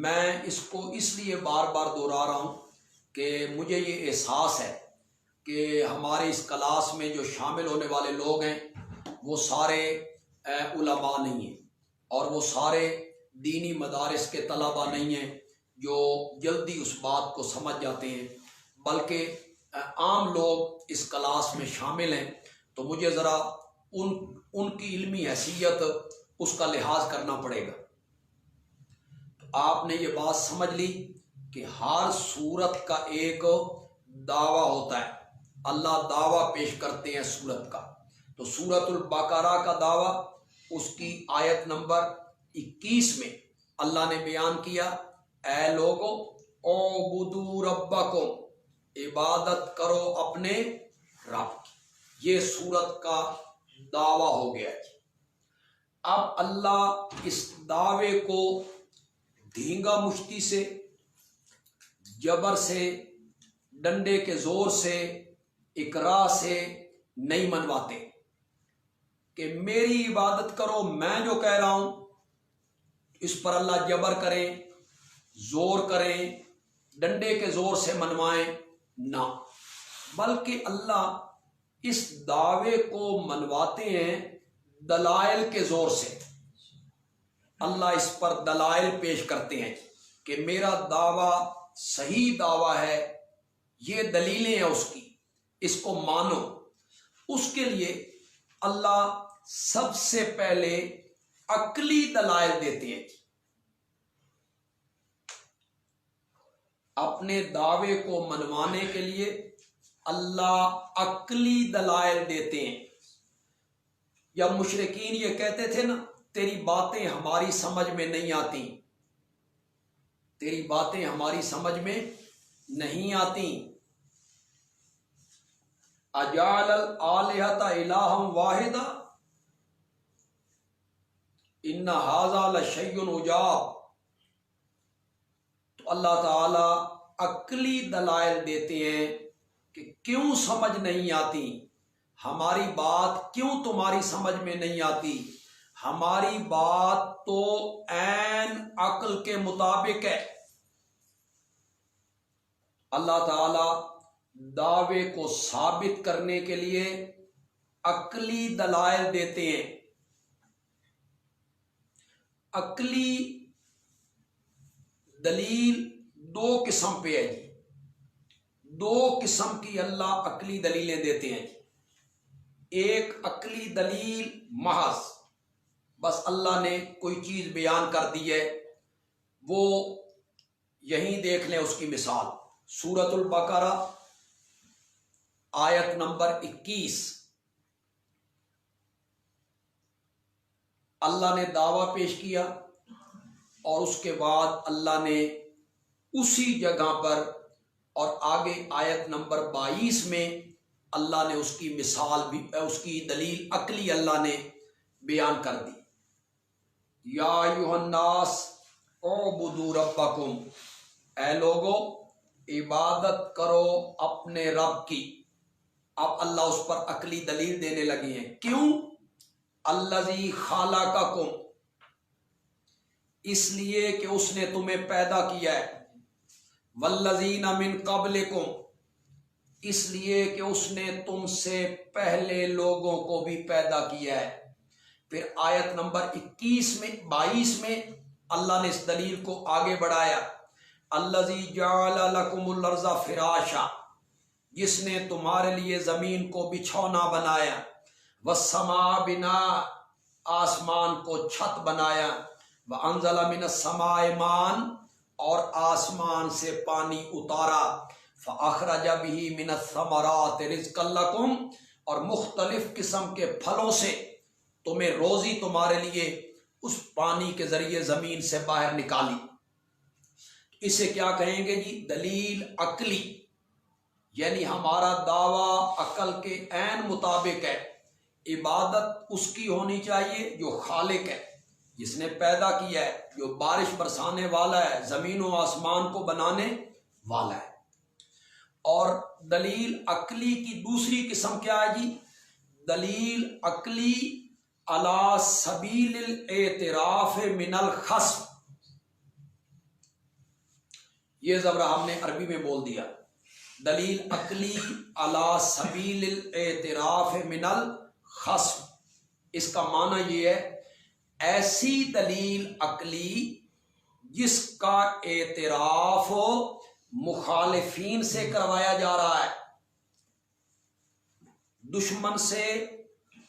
میں اس کو اس لیے بار بار دہرا رہا ہوں کہ مجھے یہ احساس ہے کہ ہمارے اس کلاس میں جو شامل ہونے والے لوگ ہیں وہ سارے علماء نہیں ہیں، اور وہ سارے دینی مدارس کے طلباء نہیں ہیں جو جلدی اس بات کو سمجھ جاتے ہیں، بلکہ عام لوگ اس کلاس میں شامل ہیں۔ تو مجھے ذرا ان کی علمی حیثیت اس کا لحاظ کرنا پڑے گا۔ تو آپ نے یہ بات سمجھ لی کہ ہر سورت کا ایک دعویٰ ہوتا ہے، اللہ دعویٰ پیش کرتے ہیں سورت کا۔ تو سورۃ البقرہ کا دعویٰ اس کی آیت نمبر 21 میں اللہ نے بیان کیا، اے لوگو اعبدوا ربکم، عبادت کرو اپنے رب کی۔ یہ سورت کا دعویٰ ہو گیا ہے۔ اب اللہ اس دعوے کو دھینگا مشتی سے، جبر سے، ڈنڈے کے زور سے، اکراہ سے نہیں منواتے کہ میری عبادت کرو، میں جو کہہ رہا ہوں اس پر اللہ جبر کریں، زور کریں، ڈنڈے کے زور سے منوائیں، نہ، بلکہ اللہ اس دعوے کو منواتے ہیں دلائل کے زور سے۔ اللہ اس پر دلائل پیش کرتے ہیں کہ میرا دعویٰ صحیح دعویٰ ہے، یہ دلیلیں ہیں اس کی، اس کو مانو۔ اس کے لیے اللہ سب سے پہلے عقلی دلائل دیتے ہیں۔ اپنے دعوے کو منوانے کے لیے اللہ عقلی دلائل دیتے ہیں۔ جب مشرکین یہ کہتے تھے نا، تیری باتیں ہماری سمجھ میں نہیں آتی، تیری باتیں ہماری سمجھ میں نہیں آتی، اجعل الآلہۃ الہا واحدا ان ھذا لشیء عجاب۔ تو اللہ تعالی عقلی دلائل دیتے ہیں کہ کیوں سمجھ نہیں آتی، ہماری بات کیوں تمہاری سمجھ میں نہیں آتی، ہماری بات تو عین عقل کے مطابق ہے۔ اللہ تعالی دعوے کو ثابت کرنے کے لیے عقلی دلائل دیتے ہیں۔ عقلی دلیل دو قسم پہ ہے جی، دو قسم کی اللہ عقلی دلیلیں دیتے ہیں۔ ایک عقلی دلیل محض، بس اللہ نے کوئی چیز بیان کر دی ہے، وہ یہیں دیکھ لیں اس کی مثال، سورۃ البقرہ آیت نمبر 21۔ اللہ نے دعویٰ پیش کیا اور اس کے بعد اللہ نے اسی جگہ پر اور آگے آیت نمبر 22 میں اللہ نے اس کی مثال بھی، اس کی دلیل عقلی اللہ نے بیان کر دی۔ یا ایھا الناس اعبدوا ربکم، اے لوگو عبادت کرو اپنے رب کی۔ اب اللہ اس پر عقلی دلیل دینے لگے ہیں، کیوں؟ الذی خلقکم، اس لیے کہ اس نے تمہیں پیدا کیا ہے، والذین من قبلکم، اس لیے کہ اس نے تم سے پہلے لوگوں کو بھی پیدا کیا ہے۔ پھر آیت نمبر 22 میں اللہ نے اس دلیل کو آگے بڑھایا، الذی جعل لکم الارض فراشا، جس نے تمہارے لیے زمین کو بچھونا بنایا، والسماء بناء، آسمان کو چھت بنایا، وانزل من السماء ماء، اور آسمان سے پانی اتارا، فاخرج به من الثمرات رزقا لکم، اور مختلف قسم کے پھلوں سے تمہیں روزی تمہارے لیے اس پانی کے ذریعے زمین سے باہر نکالی۔ اسے کیا کہیں گے جی؟ دلیل عقلی، یعنی ہمارا دعویٰ عقل کے عین مطابق ہے۔ عبادت اس کی ہونی چاہیے جو خالق ہے، جس نے پیدا کیا ہے، جو بارش برسانے والا ہے، زمین و آسمان کو بنانے والا ہے۔ اور دلیل عقلی کی دوسری قسم کیا ہے جی؟ دلیل عقلی علی سبیل الاعتراف من الخصم. یہ زبر ہم نے عربی میں بول دیا. دلیل عقلی علی سبیل الاعتراف من الخصم، اس کا معنی یہ ہے ایسی دلیل عقلی جس کا اعتراف مخالفین سے کروایا جا رہا ہے، دشمن سے،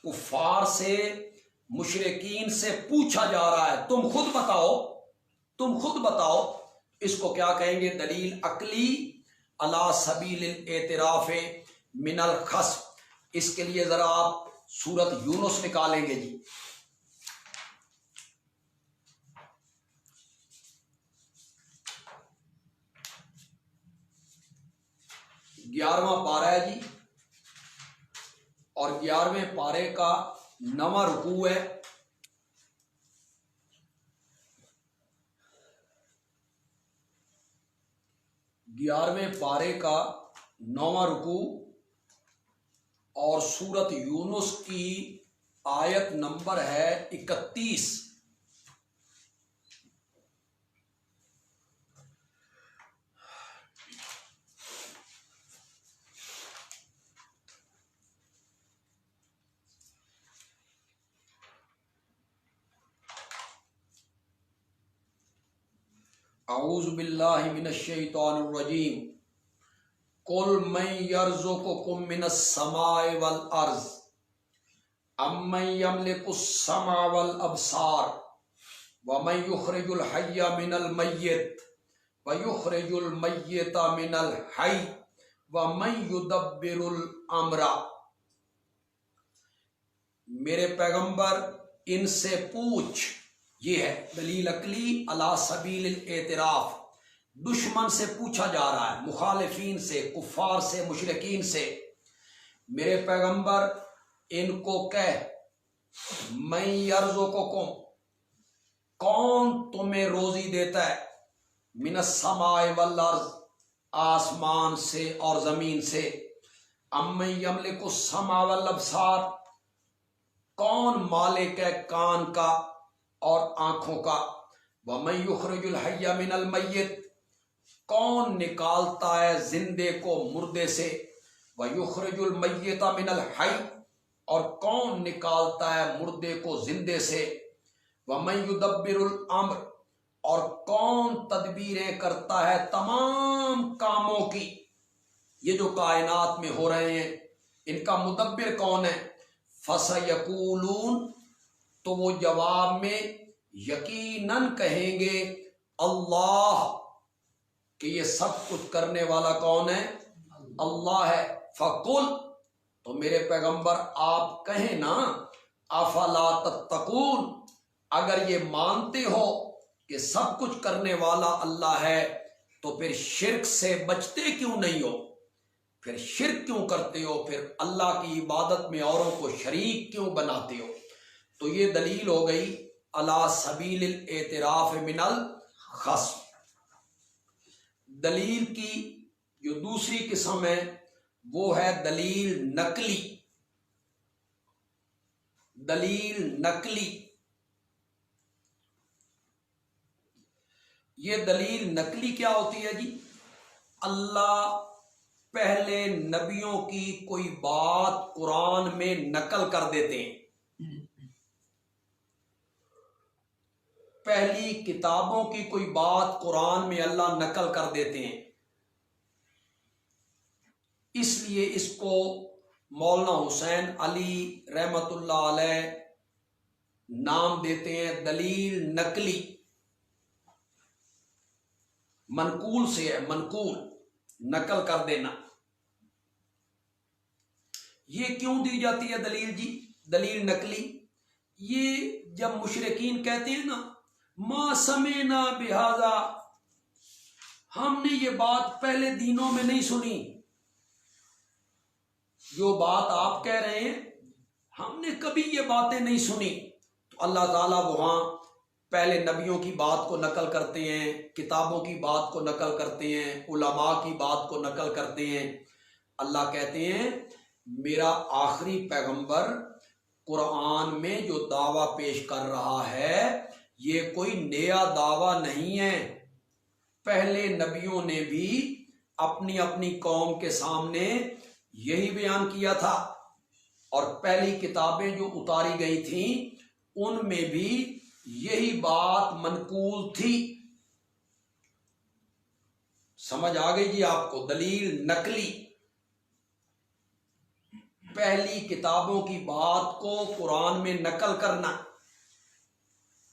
کفار سے، مشرکین سے پوچھا جا رہا ہے تم خود بتاؤ. اس کو کیا کہیں گے؟ دلیل عقلی علی سبیل الاعتراف من الخصم. اس کے لیے ذرا آپ سورت یونس نکالیں گے جی. گیارہواں پارہ ہے جی، اور 11ویں پارے کا 9واں رکوع ہے. گیارہویں پارے کا 9واں رکوع اور سورت یونس کی آیت نمبر ہے 31. اعوذ باللہ من الشیطان الرجیم. قل من یرزقکم من السماء والارض امن یملک السمع والابصار ومن یخرج الحی من المیت ویخرج المیت من الحی ومن یدبر الامر. میرے پیغمبر ان سے پوچھ. یہ ہے دلیل عقلی علی سبیل الاعتراف. دشمن سے پوچھا جا رہا ہے، مخالفین سے، کفار سے، مشرکین سے. میرے پیغمبر ان کو کہہ من یرزقکم، کون تمہیں روزی دیتا ہے، من السماء والارض، آسمان سے اور زمین سے، امن یملک السمع والابصار، کون مالک ہے کان کا اور آنکھوں کا، وَمَن يُخْرِجُ الْحَيَّ مِنَ الْمَيِّتِ، کون نکالتا ہے زندے کو مردے سے، وَيُخْرِجُ الْمَيِّتَ مِنَ الْحَيِّ، اور کون نکالتا ہے مردے کو زندے سے، وَمَن يُدَبِّرُ الْأَمْرَ، اور کون تدبیریں کرتا ہے تمام کاموں کی. یہ جو کائنات میں ہو رہے ہیں ان کا مدبر کون ہے؟ فَسَيَقُولُونَ، تو وہ جواب میں یقیناً کہیں گے اللہ، کہ یہ سب کچھ کرنے والا کون ہے؟ اللہ ہے. فَقُلْ، تو میرے پیغمبر آپ کہیں نا، افلا تتقون، اگر یہ مانتے ہو کہ سب کچھ کرنے والا اللہ ہے تو پھر شرک سے بچتے کیوں نہیں ہو؟ پھر شرک کیوں کرتے ہو؟ پھر اللہ کی عبادت میں اوروں کو شریک کیوں بناتے ہو؟ تو یہ دلیل ہو گئی علی سبیل الاعتراف من الخصم. دلیل کی جو دوسری قسم ہے وہ ہے دلیل نقلی. دلیل نقلی، یہ دلیل نقلی کیا ہوتی ہے جی؟ اللہ پہلے نبیوں کی کوئی بات قرآن میں نقل کر دیتے ہیں، پہلی کتابوں کی کوئی بات قرآن میں اللہ نقل کر دیتے ہیں. اس لیے اس کو مولانا حسین علی رحمت اللہ علیہ نام دیتے ہیں دلیل نقلی. منقول سے ہے، منقول، نقل کر دینا. یہ کیوں دی جاتی ہے دلیل جی؟ دلیل نقلی یہ جب مشرکین کہتے ہیں نا ما سمعنا بہذا، ہم نے یہ بات پہلے دینوں میں نہیں سنی، جو بات آپ کہہ رہے ہیں ہم نے کبھی یہ باتیں نہیں سنی، تو اللہ تعالیٰ وہاں پہلے نبیوں کی بات کو نقل کرتے ہیں، کتابوں کی بات کو نقل کرتے ہیں، علماء کی بات کو نقل کرتے ہیں۔ اللہ کہتے ہیں میرا آخری پیغمبر قرآن میں جو دعویٰ پیش کر رہا ہے یہ کوئی نیا دعویٰ نہیں ہے، پہلے نبیوں نے بھی اپنی اپنی قوم کے سامنے یہی بیان کیا تھا، اور پہلی کتابیں جو اتاری گئی تھیں ان میں بھی یہی بات منقول تھی۔ سمجھ آ گئی جی آپ کو؟ دلیل نقلی، پہلی کتابوں کی بات کو قرآن میں نقل کرنا،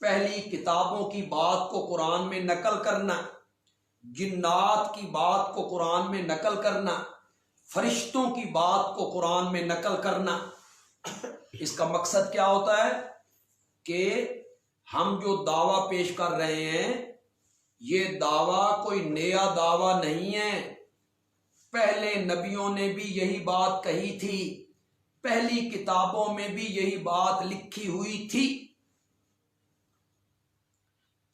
پہلی کتابوں کی بات کو قرآن میں نقل کرنا، جنات کی بات کو قرآن میں نقل کرنا، فرشتوں کی بات کو قرآن میں نقل کرنا۔ اس کا مقصد کیا ہوتا ہے کہ ہم جو دعویٰ پیش کر رہے ہیں یہ دعویٰ کوئی نیا دعویٰ نہیں ہے، پہلے نبیوں نے بھی یہی بات کہی تھی، پہلی کتابوں میں بھی یہی بات لکھی ہوئی تھی۔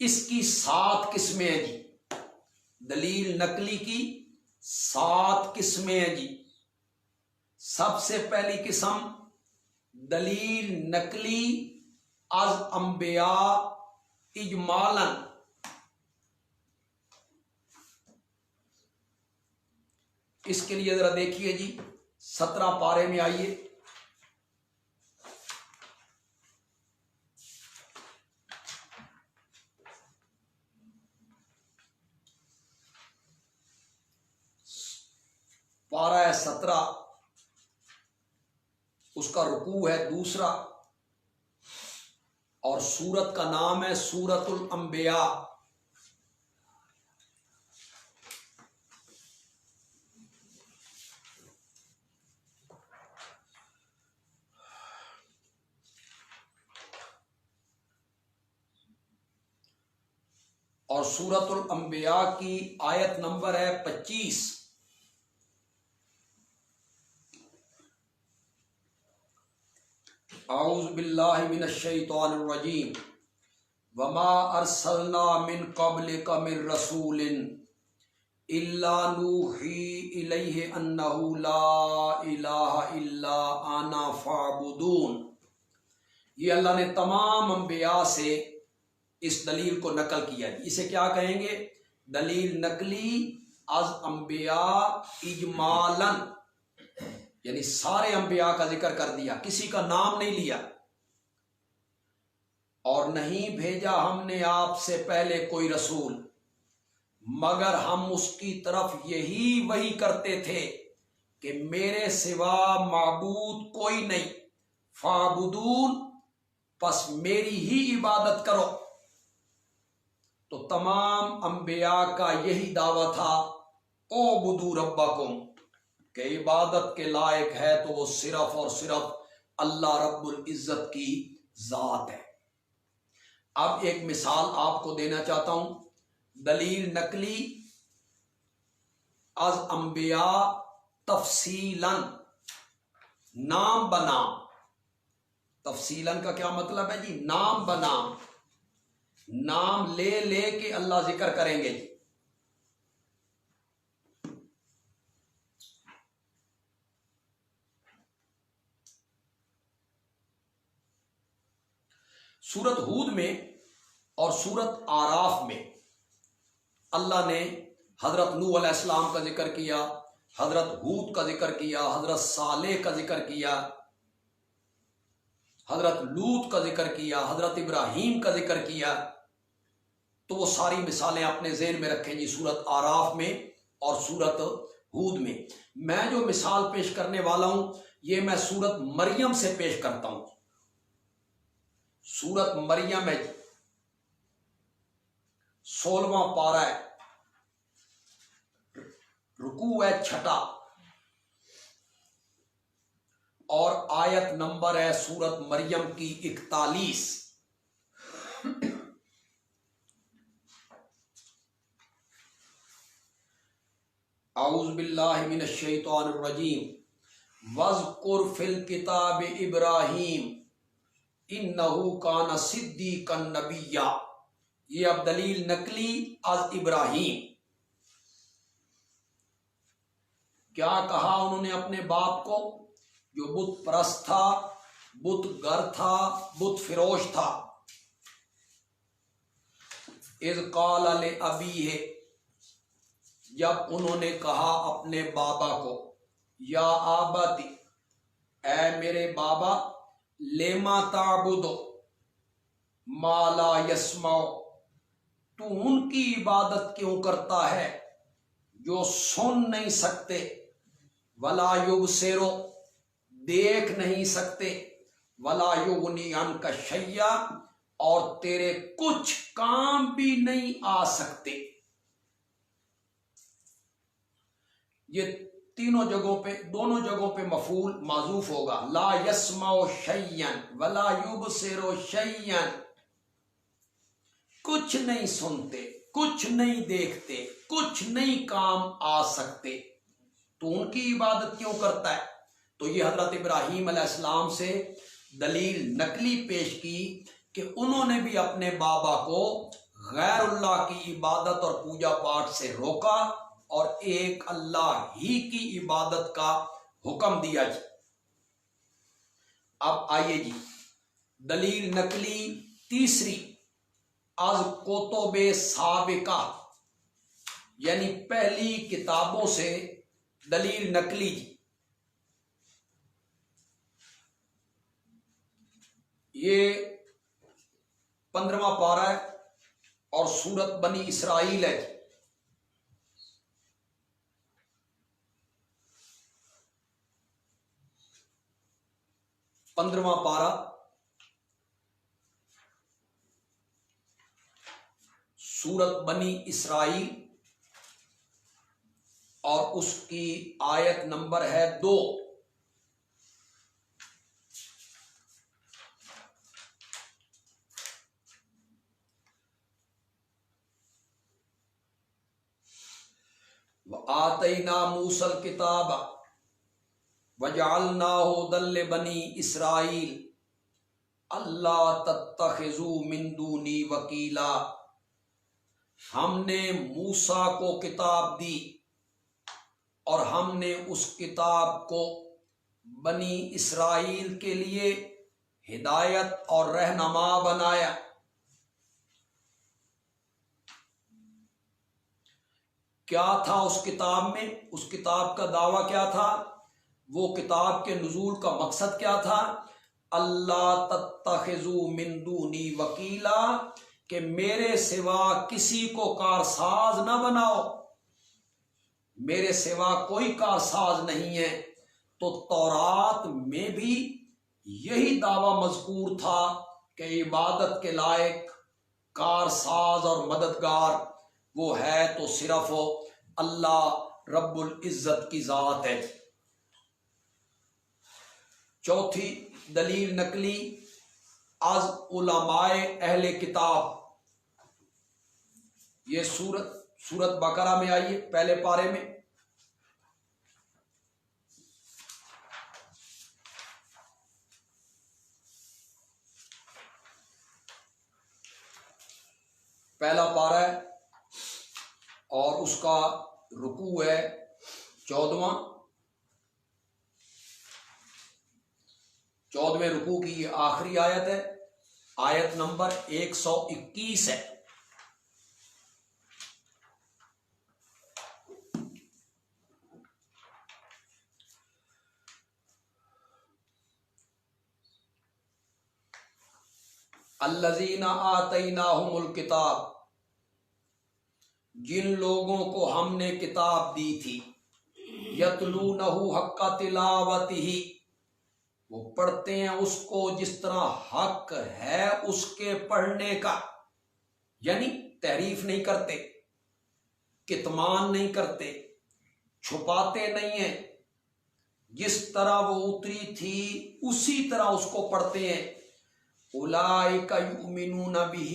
اس کی 7 قسمیں ہیں جی، دلیل نقلی کی 7 قسمیں ہیں جی۔ سب سے پہلی قسم دلیل نقلی از انبیاء اجمالاً، اس کے لیے ذرا دیکھیے جی 17 پارے میں آئیے۔ پارہ ہے 17، اس کا رکوع ہے 2، اور سورت کا نام ہے سورت الانبیاء۔ اور سورت الانبیاء کی آیت نمبر ہے 25۔ اعوذ باللہ من الشیطان الرجیم وما ارسلنا من قبلک من رسول الا نوحی الیہ انہ لا الہ الا انا فاعبدون۔ یہ اللہ نے تمام انبیاء سے اس دلیل کو نقل کیا۔ اسے کیا کہیں گے؟ دلیل نقلی از انبیاء اجمالاً، یعنی سارے انبیاء کا ذکر کر دیا، کسی کا نام نہیں لیا۔ اور نہیں بھیجا ہم نے آپ سے پہلے کوئی رسول مگر ہم اس کی طرف یہی وحی کرتے تھے کہ میرے سوا معبود کوئی نہیں، فاعبدون، پس میری ہی عبادت کرو۔ تو تمام انبیاء کا یہی دعویٰ تھا، اعبدوا ربکم، کہ عبادت کے لائق ہے تو وہ صرف اور صرف اللہ رب العزت کی ذات ہے۔ اب ایک مثال آپ کو دینا چاہتا ہوں، دلیل نقلی از انبیاء تفصیلاً، نام بنام۔ تفصیلاً کا کیا مطلب ہے جی؟ نام بنام، نام لے لے کے اللہ ذکر کریں گے جی۔ سورت ہود میں اور سورت آراف میں اللہ نے حضرت نوح علیہ السلام کا ذکر کیا، حضرت ہود کا ذکر کیا، حضرت صالح کا ذکر کیا، حضرت لوط کا ذکر کیا، حضرت ابراہیم کا ذکر کیا۔ تو وہ ساری مثالیں اپنے ذہن میں رکھیں جی، سورت آراف میں اور سورت ہود میں۔ میں جو مثال پیش کرنے والا ہوں یہ میں سورت مریم سے پیش کرتا ہوں۔ سورت مریم ہے 16واں پارہ ہے، رکوع ہے 6، اور آیت نمبر ہے سورت مریم کی 41۔ اعوذ باللہ من الشیطان الرجیم وَاذْكُرْ فِي الْكِتَابِ إِبْرَاهِيمَ إِنَّهُ كَانَ صِدِّيقًا نَبِيًّا۔ یہ اب دلیل نقلی از ابراہیم. کیا کہا انہوں نے اپنے باپ کو جو بت پرست تھا، بت گر تھا، بت فروش تھا؟ اذ قال لأبیہ، جب انہوں نے کہا اپنے بابا کو، یا آبتی، اے میرے بابا، لما تعبد ما لا یسمع، تو ان کی عبادت کیوں کرتا ہے جو سن نہیں سکتے، ولا یبصر، دیکھ نہیں سکتے، ولا یغنی عنک شیئا، اور تیرے کچھ کام بھی نہیں آ سکتے. یہ تینوں جگہوں پہ، دونوں جگہوں پہ مفعول معذوف ہوگا. لا یسمع شیئا ولا یبصر شیئا، کچھ نہیں سنتے، کچھ نہیں دیکھتے، کچھ نہیں کام آ سکتے، تو ان کی عبادت کیوں کرتا ہے؟ تو یہ حضرت ابراہیم علیہ السلام سے دلیل نقلی پیش کی کہ انہوں نے بھی اپنے بابا کو غیر اللہ کی عبادت اور پوجا پاٹ سے روکا اور ایک اللہ ہی کی عبادت کا حکم دیا. جی اب آئیے جی دلیل نقلی تیسری از کتب سابقہ، یعنی پہلی کتابوں سے دلیل نقلی. یہ 15واں پارہ ہے اور سورت بنی اسرائیل ہے. 15واں پارہ سورت بنی اسرائیل اور اس کی آیت نمبر ہے 2. وَآتَيْنَا مُوسَى الْكِتَابَ وَجَعَلْنَاهُ هُدًى لِّبَنِي إِسْرَائِيلَ أَلَّا تَتَّخِذُوا مِن دُونِي وَكِيلًا. ہم نے موسیٰ کو کتاب دی اور ہم نے اس کتاب کو بنی اسرائیل کے لیے ہدایت اور رہنما بنایا. کیا تھا اس کتاب میں؟ اس کتاب کا دعویٰ کیا تھا؟ وہ کتاب کے نزول کا مقصد کیا تھا؟ اللہ تتخذوا من دونی وکیلا، کہ میرے سوا کسی کو کارساز نہ بناؤ، میرے سوا کوئی کارساز نہیں ہے. تو تورات میں بھی یہی دعویٰ مذکور تھا کہ عبادت کے لائق کارساز اور مددگار وہ ہے تو صرف اللہ رب العزت کی ذات ہے. چوتھی دلیل نقلی از علماء اہل کتاب. یہ سورت بقرہ میں آئیے پہلے پارے میں. پہلا پارہ ہے اور اس کا رکوع ہے 14واں. 14ویں رکوع کی یہ آخری آیت ہے، آیت نمبر 121 ہے. الذین آتیناہم الکتاب، جن لوگوں کو ہم نے کتاب دی تھی، یتلونہ حق تلاوتہ، وہ پڑھتے ہیں اس کو جس طرح حق ہے اس کے پڑھنے کا، یعنی تحریف نہیں کرتے، کتمان نہیں کرتے، چھپاتے نہیں ہیں، جس طرح وہ اتری تھی اسی طرح اس کو پڑھتے ہیں. اولئک یؤمنون بہ،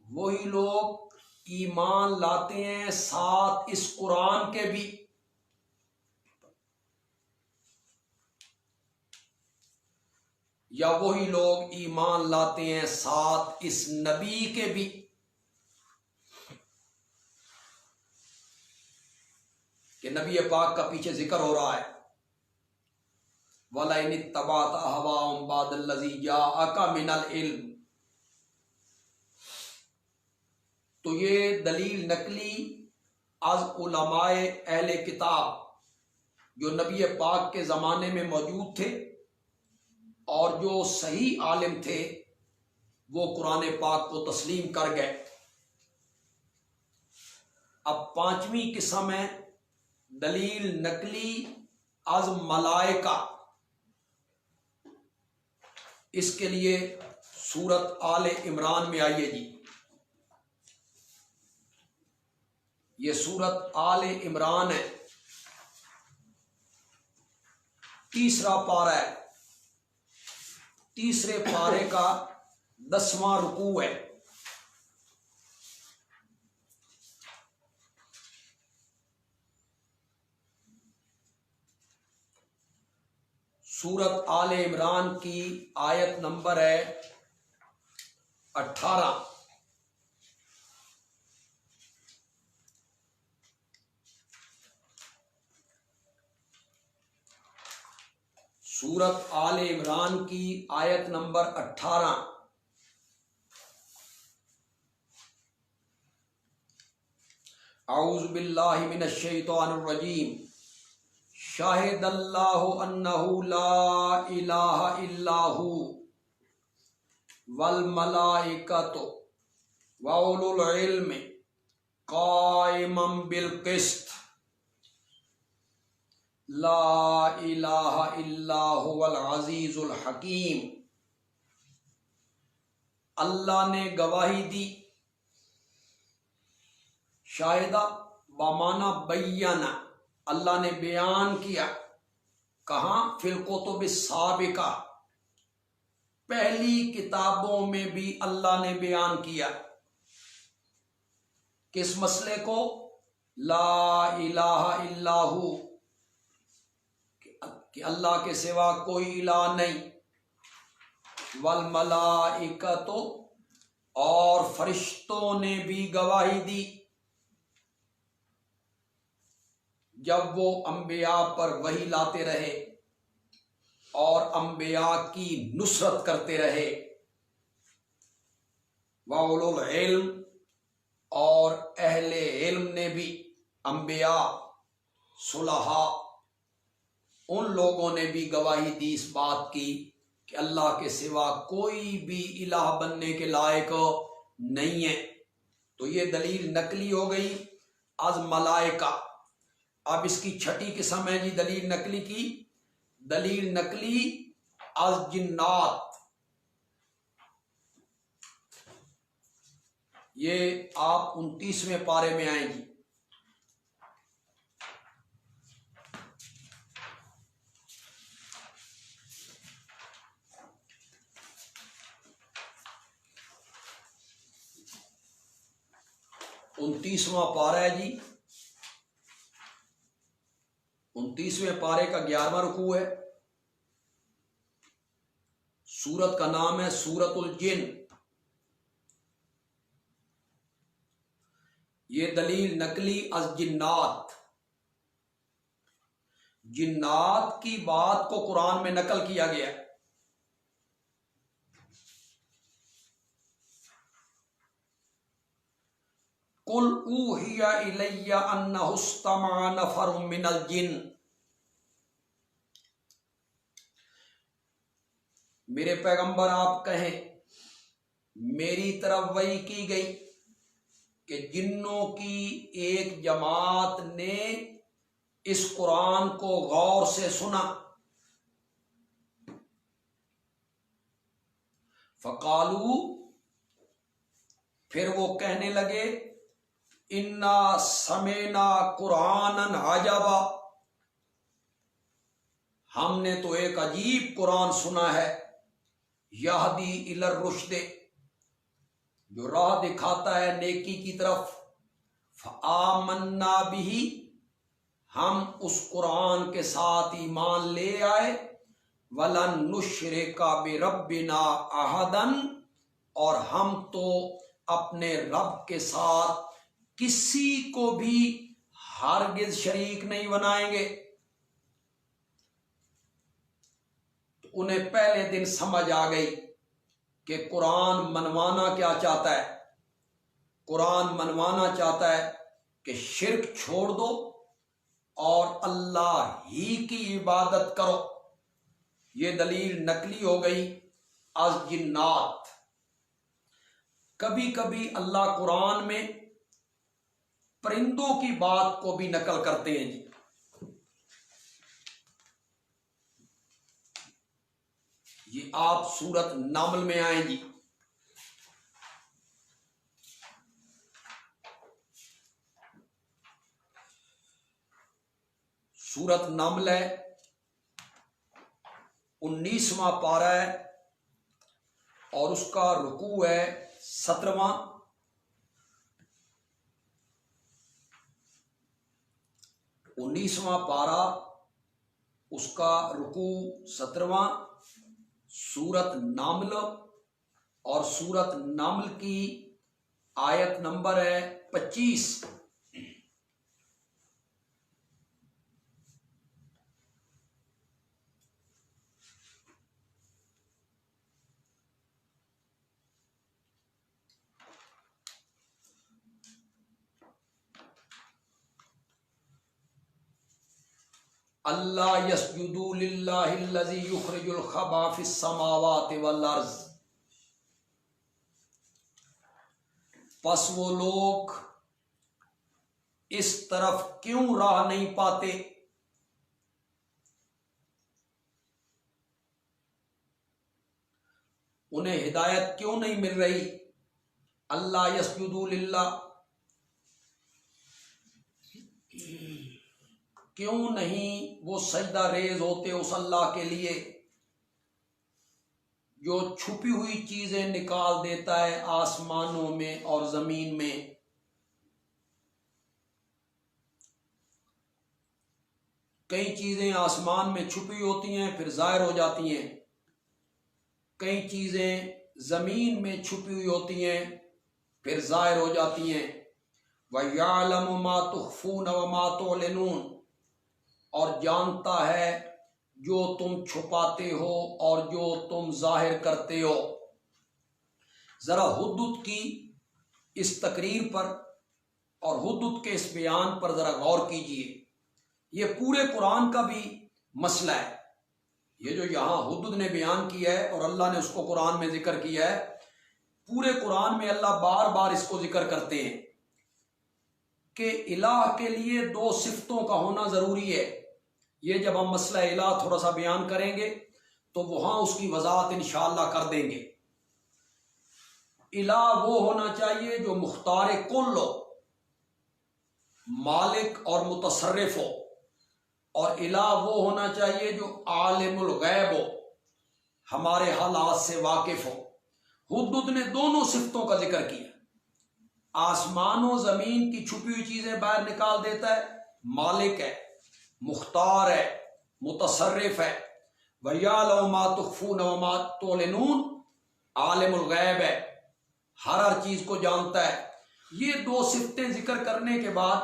وہی لوگ ایمان لاتے ہیں ساتھ اس قرآن کے بھی. یا وہی لوگ ایمان لاتے ہیں ساتھ اس نبی کے بھی. نبی پاک کا پیچھے ذکر ہو رہا ہے، وَلَئِنِ اتَّبَعْتَ أَهْوَاءَهُمْ بَعْدَ الَّذِي جَاءَكَ مِنَ الْعِلْمِ، تو یہ دلیل نقلی از علماء اہل کتاب جو نبی پاک کے زمانے میں موجود تھے اور جو صحیح عالم تھے وہ قرآن پاک کو تسلیم کر گئے۔ اب پانچویں قسم ہے دلیل نقلی از ملائکہ۔ اس کے لیے سورت آل عمران میں آئیے جی، یہ سورت آل عمران ہے، تیسرا پارہ ہے، تیسرے پارے کا 10واں رکوع ہے۔ سورت آل عمران کی آیت نمبر ہے 18۔ سورت آل عمران کی آیت نمبر 18۔ اعوذ باللہ من الشیطان الرجیم، شاہد اللہ انہ لا الہ الا ہو والملائکۃ واولو العلم قائما بالقسط لا الہ الا هو العزیز الحکیم۔ اللہ نے گواہی دی، شاہدہ بمعنی بیانہ، اللہ نے بیان کیا، کہاں؟ فی الکتب السابقہ، پہلی کتابوں میں بھی اللہ نے بیان کیا، کس مسئلے کو؟ لا الہ الا ہو، کہ اللہ کے سوا کوئی الہ نہیں، والملائکۃ، اور فرشتوں نے بھی گواہی دی جب وہ انبیاء پر وحی لاتے رہے اور انبیاء کی نصرت کرتے رہے۔ واولو العلم، اور اہل علم نے بھی، انبیاء، صلحاء، ان لوگوں نے بھی گواہی دی اس بات کی کہ اللہ کے سوا کوئی بھی الہ بننے کے لائق نہیں ہے۔ تو یہ دلیل نقلی ہو گئی از ملائکہ۔ اب اس کی چھٹی قسم ہے جی دلیل نقلی کی، دلیل نقلی از جنات۔ یہ آپ 29ویں پارے میں آئیں گی۔ انتیسواں پارہ ہے جی، 29ویں پارے کا 11واں رکوع ہے۔ سورت کا نام ہے سورت الجن۔ یہ دلیل نقلی از جنات، جنات کی بات کو قرآن میں نقل کیا گیا ہے۔ قل اوحی الی انہ استمع نفر من الجن، میرے پیغمبر آپ کہیں میری طرف وحی کی گئی کہ جنوں کی ایک جماعت نے اس قرآن کو غور سے سنا، فقالو، پھر وہ کہنے لگے، انا سمعنا قرآنا عجبا، ہم نے تو ایک عجیب قرآن سنا ہے، یہدی الی الرشد، جو راہ دکھاتا ہے نیکی کی طرف، فآمنا بہ، ہم اس قرآن کے ساتھ ایمان لے آئے، ولن نشرک بربنا احدا، اور ہم تو اپنے رب کے ساتھ کسی کو بھی ہرگز شریک نہیں بنائیں گے. تو انہیں پہلے دن سمجھ آ گئی کہ قرآن منوانا کیا چاہتا ہے. قرآن منوانا چاہتا ہے کہ شرک چھوڑ دو اور اللہ ہی کی عبادت کرو. یہ دلیل نقلی ہو گئی از جنات. کبھی کبھی اللہ قرآن میں پرندوں کی بات کو بھی نقل کرتے ہیں جی. یہ آپ سورت نمل میں آئیں جی. سورت نمل ہے، 19واں پارہ ہے اور اس کا رکوع ہے 17واں. پارہ اس کا رکوع 17واں. سورت نمل اور سورت نمل کی آیت نمبر ہے 25. اللہ یسجدوا للہ الذی یخرج الخبا فی السماوات والارض. پس وہ لوگ اس طرف کیوں راہ نہیں پاتے؟ انہیں ہدایت کیوں نہیں مل رہی؟ اللہ یسجدوا للہ، کیوں نہیں وہ سجدہ ریز ہوتے اس اللہ کے لیے جو چھپی ہوئی چیزیں نکال دیتا ہے آسمانوں میں اور زمین میں. کئی چیزیں آسمان میں چھپی ہوتی ہیں پھر ظاہر ہو جاتی ہیں، کئی چیزیں زمین میں چھپی ہوئی ہوتی ہیں پھر ظاہر ہو جاتی ہیں. وَيَعْلَمُ مَا تُخْفُونَ وَمَا تُعْلِنُونَ، اور جانتا ہے جو تم چھپاتے ہو اور جو تم ظاہر کرتے ہو. ذرا حدود کی اس تقریر پر اور حدود کے اس بیان پر ذرا غور کیجئے. یہ پورے قرآن کا بھی مسئلہ ہے. یہ جو یہاں حدود نے بیان کیا ہے اور اللہ نے اس کو قرآن میں ذکر کیا ہے، پورے قرآن میں اللہ بار بار اس کو ذکر کرتے ہیں کہ الہ کے لیے 2 صفتوں کا ہونا ضروری ہے. یہ جب ہم مسئلہ الہ تھوڑا سا بیان کریں گے تو وہاں اس کی وضاحت انشاءاللہ کر دیں گے. الہ وہ ہونا چاہیے جو مختار کل ہو، مالک اور متصرف ہو، اور الہ وہ ہونا چاہیے جو عالم الغیب ہو، ہمارے حالات سے واقف ہو. حدود نے دونوں صفتوں کا ذکر کیا. آسمان و زمین کی چھپی ہوئی چیزیں باہر نکال دیتا ہے، مالک ہے، مختار ہے، متصرف ہے. وَيَعْلَمُ مَا تُخْفُونَ وَمَا تُعْلِنُونَ، عالم الغیب ہے، ہر چیز کو جانتا ہے. یہ 2 صفتیں ذکر کرنے کے بعد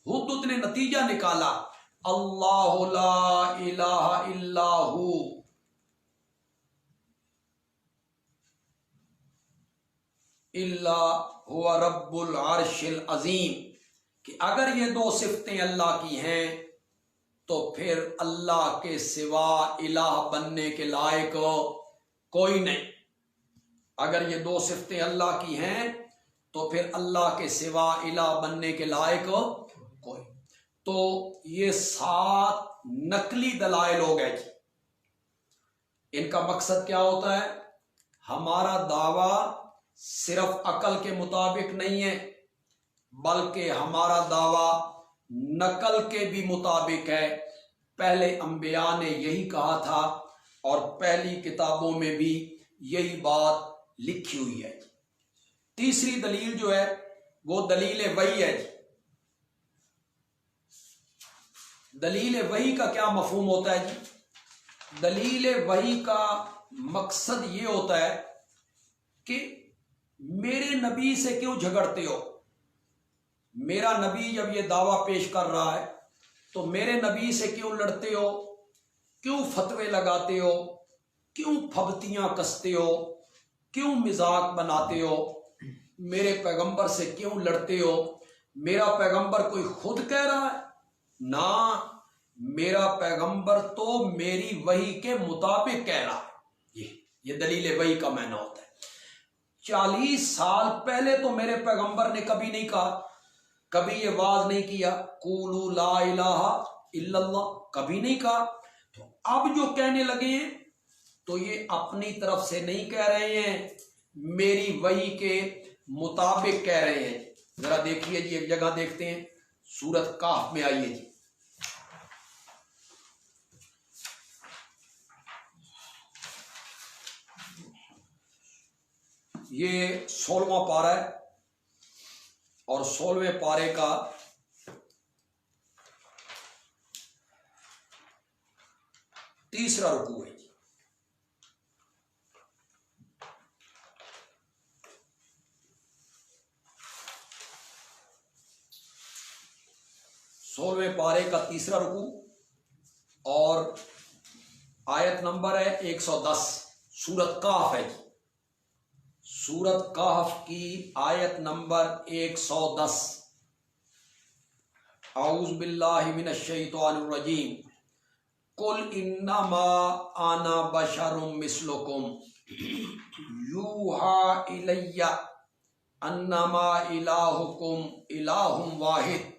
حدود نے نتیجہ نکالا، اللہ لا الہ الا ہو. الا هو رب العرش العظیم، کہ اگر یہ 2 صفتیں اللہ کی ہیں تو پھر اللہ کے سوا الہ بننے کے لائق کوئی نہیں. اگر یہ 2 صفتیں اللہ کی ہیں تو پھر اللہ کے سوا الہ بننے کے لائق کوئی. تو یہ 7 نقلی دلائل ہو گئے جی. ان کا مقصد کیا ہوتا ہے؟ ہمارا دعویٰ صرف عقل کے مطابق نہیں ہے، بلکہ ہمارا دعویٰ نقل کے بھی مطابق ہے. پہلے انبیاء نے یہی کہا تھا اور پہلی کتابوں میں بھی یہی بات لکھی ہوئی ہے. تیسری دلیل جو ہے وہ دلیل وحی ہے. دلیل وحی کا کیا مفہوم ہوتا ہے جی؟ دلیل وحی کا مقصد یہ ہوتا ہے کہ میرے نبی سے کیوں جھگڑتے ہو؟ میرا نبی جب یہ دعویٰ پیش کر رہا ہے تو میرے نبی سے کیوں لڑتے ہو، کیوں فتوے لگاتے ہو، کیوں پھبتیاں کستے ہو، کیوں مذاق بناتے ہو، میرے پیغمبر سے کیوں لڑتے ہو؟ میرا پیغمبر کوئی خود کہہ رہا ہے؟ نہ، میرا پیغمبر تو میری وحی کے مطابق کہہ رہا ہے۔ یہ دلیل وحی کا معنی ہوتا ہے۔ 40 سال پہلے تو میرے پیغمبر نے کبھی نہیں کہا، کبھی یہ واز نہیں کیا قولوا لا الہ الا اللہ، کبھی نہیں کہا۔ تو اب جو کہنے لگے ہیں تو یہ اپنی طرف سے نہیں کہہ رہے ہیں، میری وحی کے مطابق کہہ رہے ہیں۔ ذرا دیکھیے جی، ایک جگہ دیکھتے ہیں، سورۃ کہف میں آئیے جی، یہ 16واں پارہ ہے اور 16ویں پارے کا 3 رکوع ہے جی۔ سولہویں پارے کا 3 رکوع اور آیت نمبر ہے 110، سورۃ کہف ہے جی، سورۃ کہف کی آیت نمبر 110۔ اعوذ باللہ من الشیطان الرجیم، قل انما انا بشر مثلکم یوحی الی انما الہکم الہ واحد۔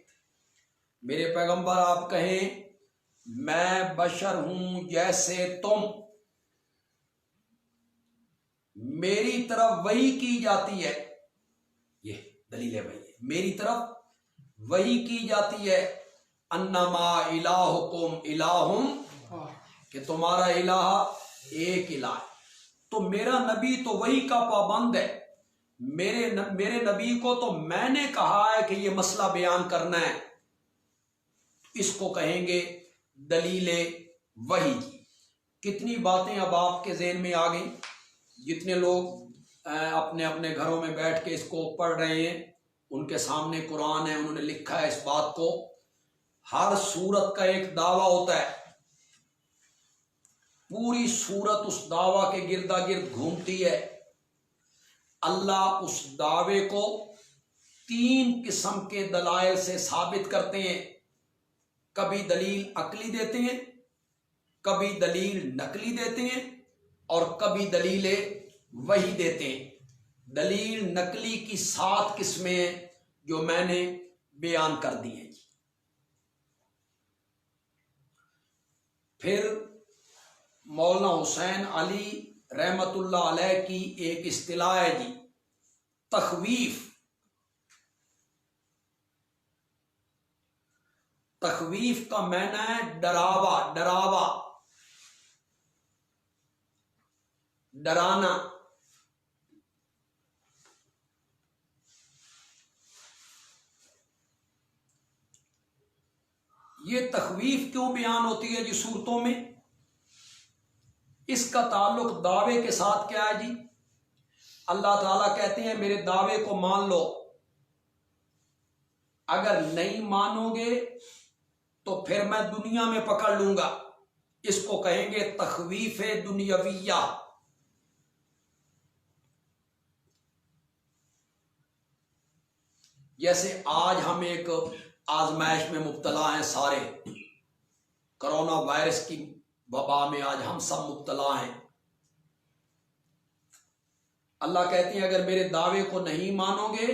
میرے پیغمبر آپ کہیں میں بشر ہوں جیسے تم، میری طرف وحی کی جاتی ہے، یہ دلیل ہے، میری طرف وحی کی جاتی ہے، انما الہکم الہ، کہ تمہارا الہ ایک الہ ہے۔ تو میرا نبی تو وحی کا پابند ہے، میرے نبی کو تو میں نے کہا ہے کہ یہ مسئلہ بیان کرنا ہے، اس کو کہیں گے دلیل وحی کی۔ کتنی باتیں اب آپ کے ذہن میں آ گئیں، جتنے لوگ اپنے اپنے گھروں میں بیٹھ کے اس کو پڑھ رہے ہیں، ان کے سامنے قرآن ہے، انہوں نے لکھا ہے اس بات کو۔ ہر سورت کا ایک دعویٰ ہوتا ہے، پوری سورت اس دعویٰ کے گردا گرد گھومتی ہے۔ اللہ اس دعوے کو 3 قسم کے دلائل سے ثابت کرتے ہیں، کبھی دلیل عقلی دیتے ہیں، کبھی دلیل نقلی دیتے ہیں، اور کبھی دلیل وحی دیتے ہیں۔ دلیل نقلی کی 7 قسمیں ہیں جو میں نے بیان کر دی ہیں۔ پھر مولانا حسین علی رحمت اللہ علیہ کی ایک اصطلاح ہے جی، تخویف۔ تخویف کا معنی ہے ڈراوا، ڈراوا، ڈرانا۔ یہ تخویف کیوں بیان ہوتی ہے جی صورتوں میں؟ اس کا تعلق دعوے کے ساتھ کیا ہے جی؟ اللہ تعالیٰ کہتے ہیں میرے دعوے کو مان لو، اگر نہیں مانو گے تو پھر میں دنیا میں پکڑ لوں گا۔ اس کو کہیں گے تخویف دنیاویہ۔ جیسے آج ہم ایک آزمائش میں مبتلا ہیں، سارے کرونا وائرس کی وبا میں آج ہم سب مبتلا ہیں۔ اللہ کہتے ہیں اگر میرے دعوے کو نہیں مانو گے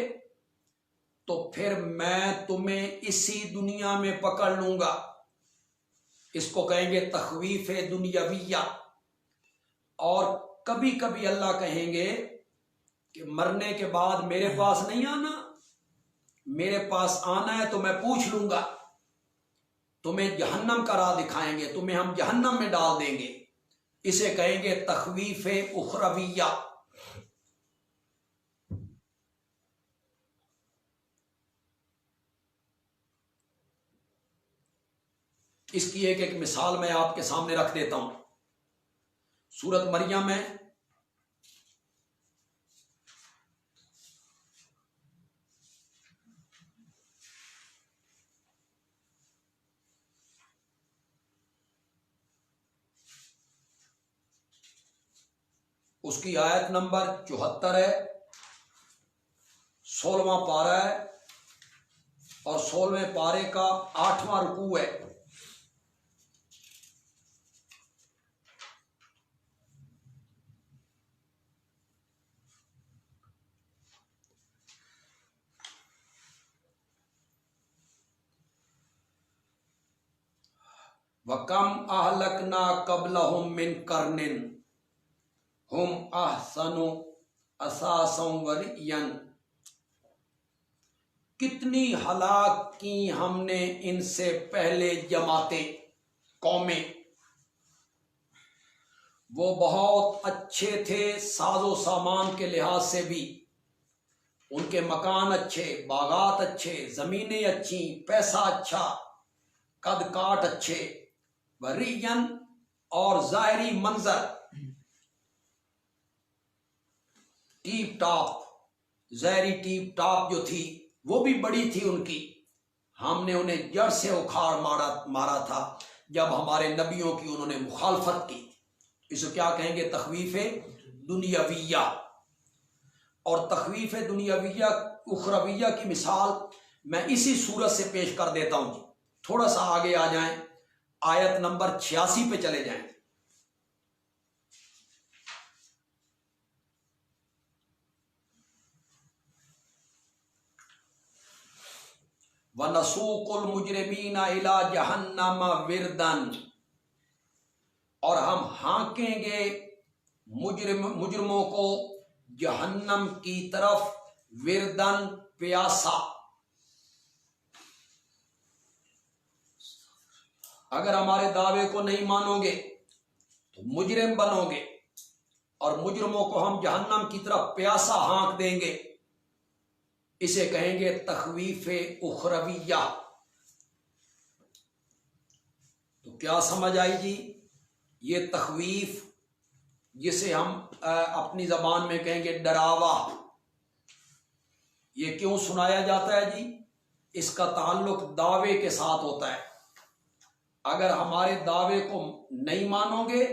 تو پھر میں تمہیں اسی دنیا میں پکڑ لوں گا۔ اس کو کہیں گے تخویف دنیاویہ۔ اور کبھی کبھی اللہ کہیں گے کہ مرنے کے بعد میرے پاس نہیں آنا، میرے پاس آنا ہے تو میں پوچھ لوں گا، تمہیں جہنم کا راہ دکھائیں گے، تمہیں ہم جہنم میں ڈال دیں گے۔ اسے کہیں گے تخویف اخرویہ۔ اس کی ایک مثال میں آپ کے سامنے رکھ دیتا ہوں۔ سورۃ مریم میں اس کی آیت نمبر 74 ہے، 16واں پارہ ہے، اور 16ویں پارے کا 8واں رکوع ہے۔ وَكَمْ أَهْلَكْنَا قَبْلَهُمْ مِنْ قَرْنٍ هُمْ أَحْسَنُ أَثَاثًا وَرِئْيًا، کتنی ہلاک کی ہم نے ان سے پہلے جماعتیں، قومیں، وہ بہت اچھے تھے ساز و سامان کے لحاظ سے بھی، ان کے مکان اچھے، باغات اچھے، زمینیں اچھی، پیسہ اچھا، قد کاٹ اچھے، ورین اور ظاہری منظر ٹیپ ٹاپ، ظاہری ٹیپ ٹاپ جو تھی وہ بھی بڑی تھی ان کی۔ ہم نے انہیں جڑ سے اکھاڑ مارا تھا جب ہمارے نبیوں کی انہوں نے مخالفت کی۔ اس کو کیا کہیں گے؟ تخویف دنیاویہ۔ اور تخویف دنیاویہ اخرویہ کی مثال میں اسی صورت سے پیش کر دیتا ہوں جی۔ تھوڑا سا آگے آ جائیں، آیت نمبر 86 پہ چلے جائیں۔ وَنَسُوقُ الْمُجْرِمِينَ إِلَى جَهَنَّمَ وِرْدًا، اور ہم ہانکیں گے مجرموں کو جہنم کی طرف، وردن پیاسا۔ اگر ہمارے دعوے کو نہیں مانو گے تو مجرم بنو گے، اور مجرموں کو ہم جہنم کی طرف پیاسا ہانک دیں گے۔ اسے کہیں گے تخویف اخرویہ۔ تو کیا سمجھ آئی جی؟ یہ تخویف، جسے ہم اپنی زبان میں کہیں گے ڈراوا، یہ کیوں سنایا جاتا ہے جی؟ اس کا تعلق دعوے کے ساتھ ہوتا ہے۔ اگر ہمارے دعوے کو نہیں مانو گے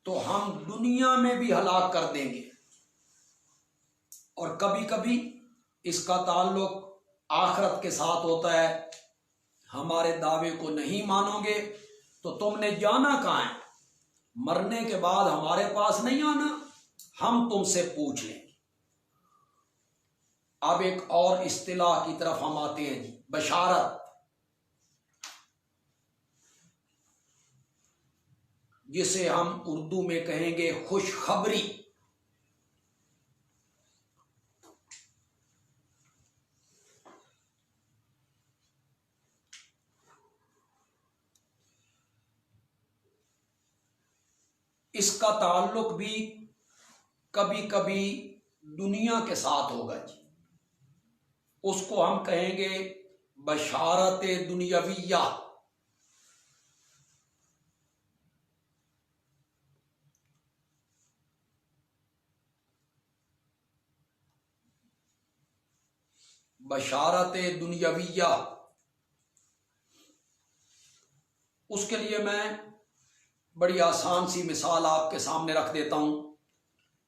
تو ہم دنیا میں بھی ہلاک کر دیں گے، اور کبھی کبھی اس کا تعلق آخرت کے ساتھ ہوتا ہے۔ ہمارے دعوے کو نہیں مانو گے تو تم نے جانا کہاں ہے؟ مرنے کے بعد ہمارے پاس نہیں آنا، ہم تم سے پوچھ لیں گے۔ اب ایک اور اصطلاح کی طرف ہم آتے ہیں جی، بشارت، جسے ہم اردو میں کہیں گے خوشخبری۔ اس کا تعلق بھی کبھی کبھی دنیا کے ساتھ ہوگا جی، اس کو ہم کہیں گے بشارت دنیاویہ۔ بشارت دنیاویہ، اس کے لیے میں بڑی آسان سی مثال آپ کے سامنے رکھ دیتا ہوں۔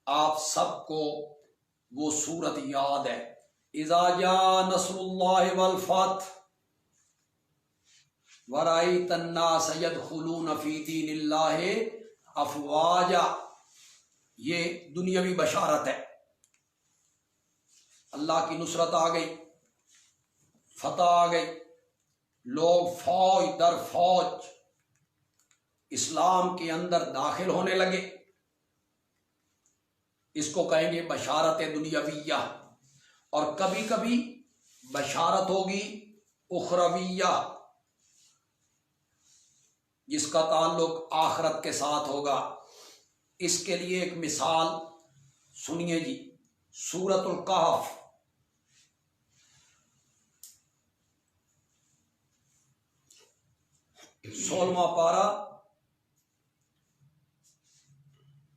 آپ سب کو وہ سورت یاد ہے، اذا جاء نصر اللہ والفتح ورأیت الناس يدخلون فی دین اللہ افواجا۔ یہ دنیاوی بشارت ہے، اللہ کی نصرت آ گئی، فتح آ گئی، لوگ فوج در فوج اسلام کے اندر داخل ہونے لگے۔ اس کو کہیں گے بشارت دنیاویہ۔ اور کبھی کبھی بشارت ہوگی اخرویہ، جس کا تعلق آخرت کے ساتھ ہوگا۔ اس کے لیے ایک مثال سنیے جی، سورۃ الکہف، سولہواں پارہ،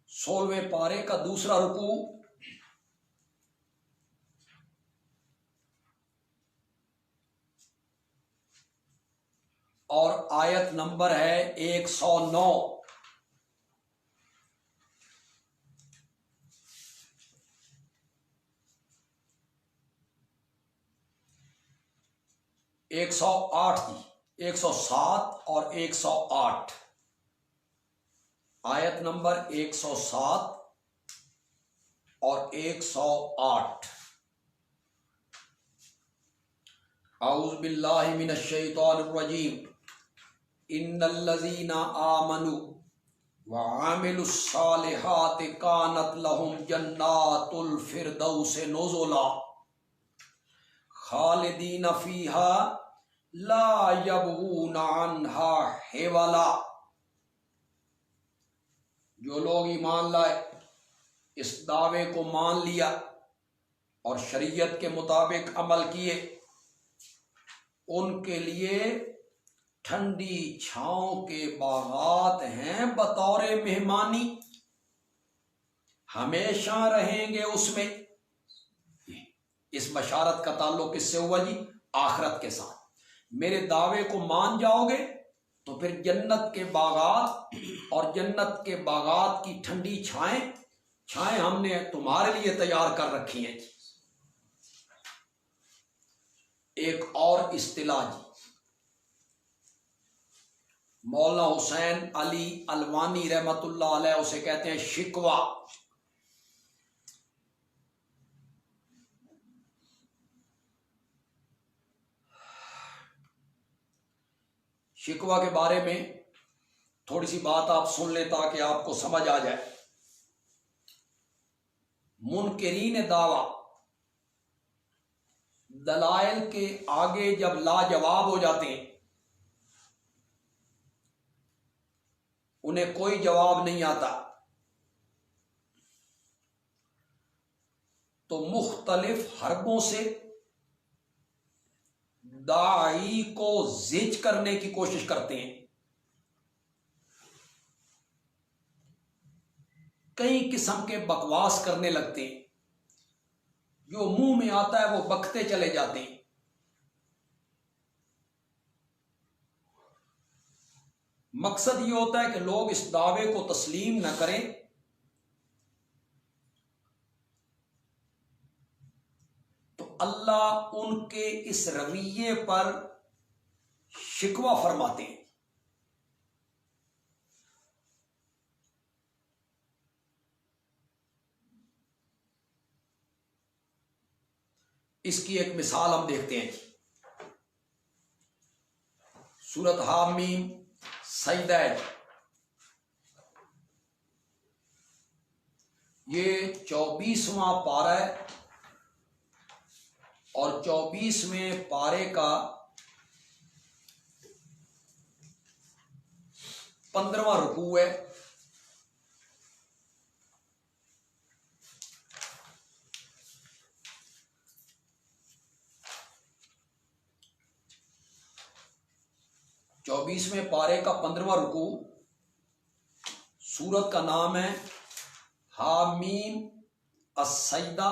16ویں پارے کا دوسرا رکوع، اور آیت نمبر ہے 109۔ 108 کی 107 اور 108 آیت نمبر 107 اور 108 اعوذ باللہ من الشیطان الرجیم ان الذین آمنوا وعملوا الصالحات كانت لهم جنات الفردوس نزلا خالدین فیها لا یبغون عنها حولا۔ جو لوگ ایمان لائے، اس دعوے کو مان لیا اور شریعت کے مطابق عمل کیے، ان کے لیے ٹھنڈی چھاؤں کے باغات ہیں بطور مہمانی، ہمیشہ رہیں گے اس میں۔ اس بشارت کا تعلق کس سے ہوا جی؟ آخرت کے ساتھ۔ میرے دعوے کو مان جاؤ گے تو پھر جنت کے باغات اور جنت کے باغات کی ٹھنڈی چھائیں ہم نے تمہارے لیے تیار کر رکھی ہیں۔ ایک اور اصطلاح جی، مولانا حسین علی الوانی رحمت اللہ علیہ اسے کہتے ہیں شکوہ۔ شکوہ کے بارے میں تھوڑی سی بات آپ سن لیں تاکہ آپ کو سمجھ آ جائے۔ منکرین دعویٰ دلائل کے آگے جب لاجواب ہو جاتے ہیں، انہیں کوئی جواب نہیں آتا، تو مختلف حربوں سے داعی کو زج کرنے کی کوشش کرتے ہیں۔ کئی قسم کے بکواس کرنے لگتے ہیں، جو منہ میں آتا ہے وہ بکتے چلے جاتے ہیں۔ مقصد یہ ہوتا ہے کہ لوگ اس دعوے کو تسلیم نہ کریں، تو اللہ ان کے اس رویے پر شکوہ فرماتے ہیں۔ اس کی ایک مثال ہم دیکھتے ہیں۔ سورۃ حامیم سجدہ، یہ 24واں پارہ ہے اور 24ویں پارے کا 15واں رکوع ہے۔ چوبیسویں پارے کا 15واں رکوع، سورت کا نام ہے حامیم السجدہ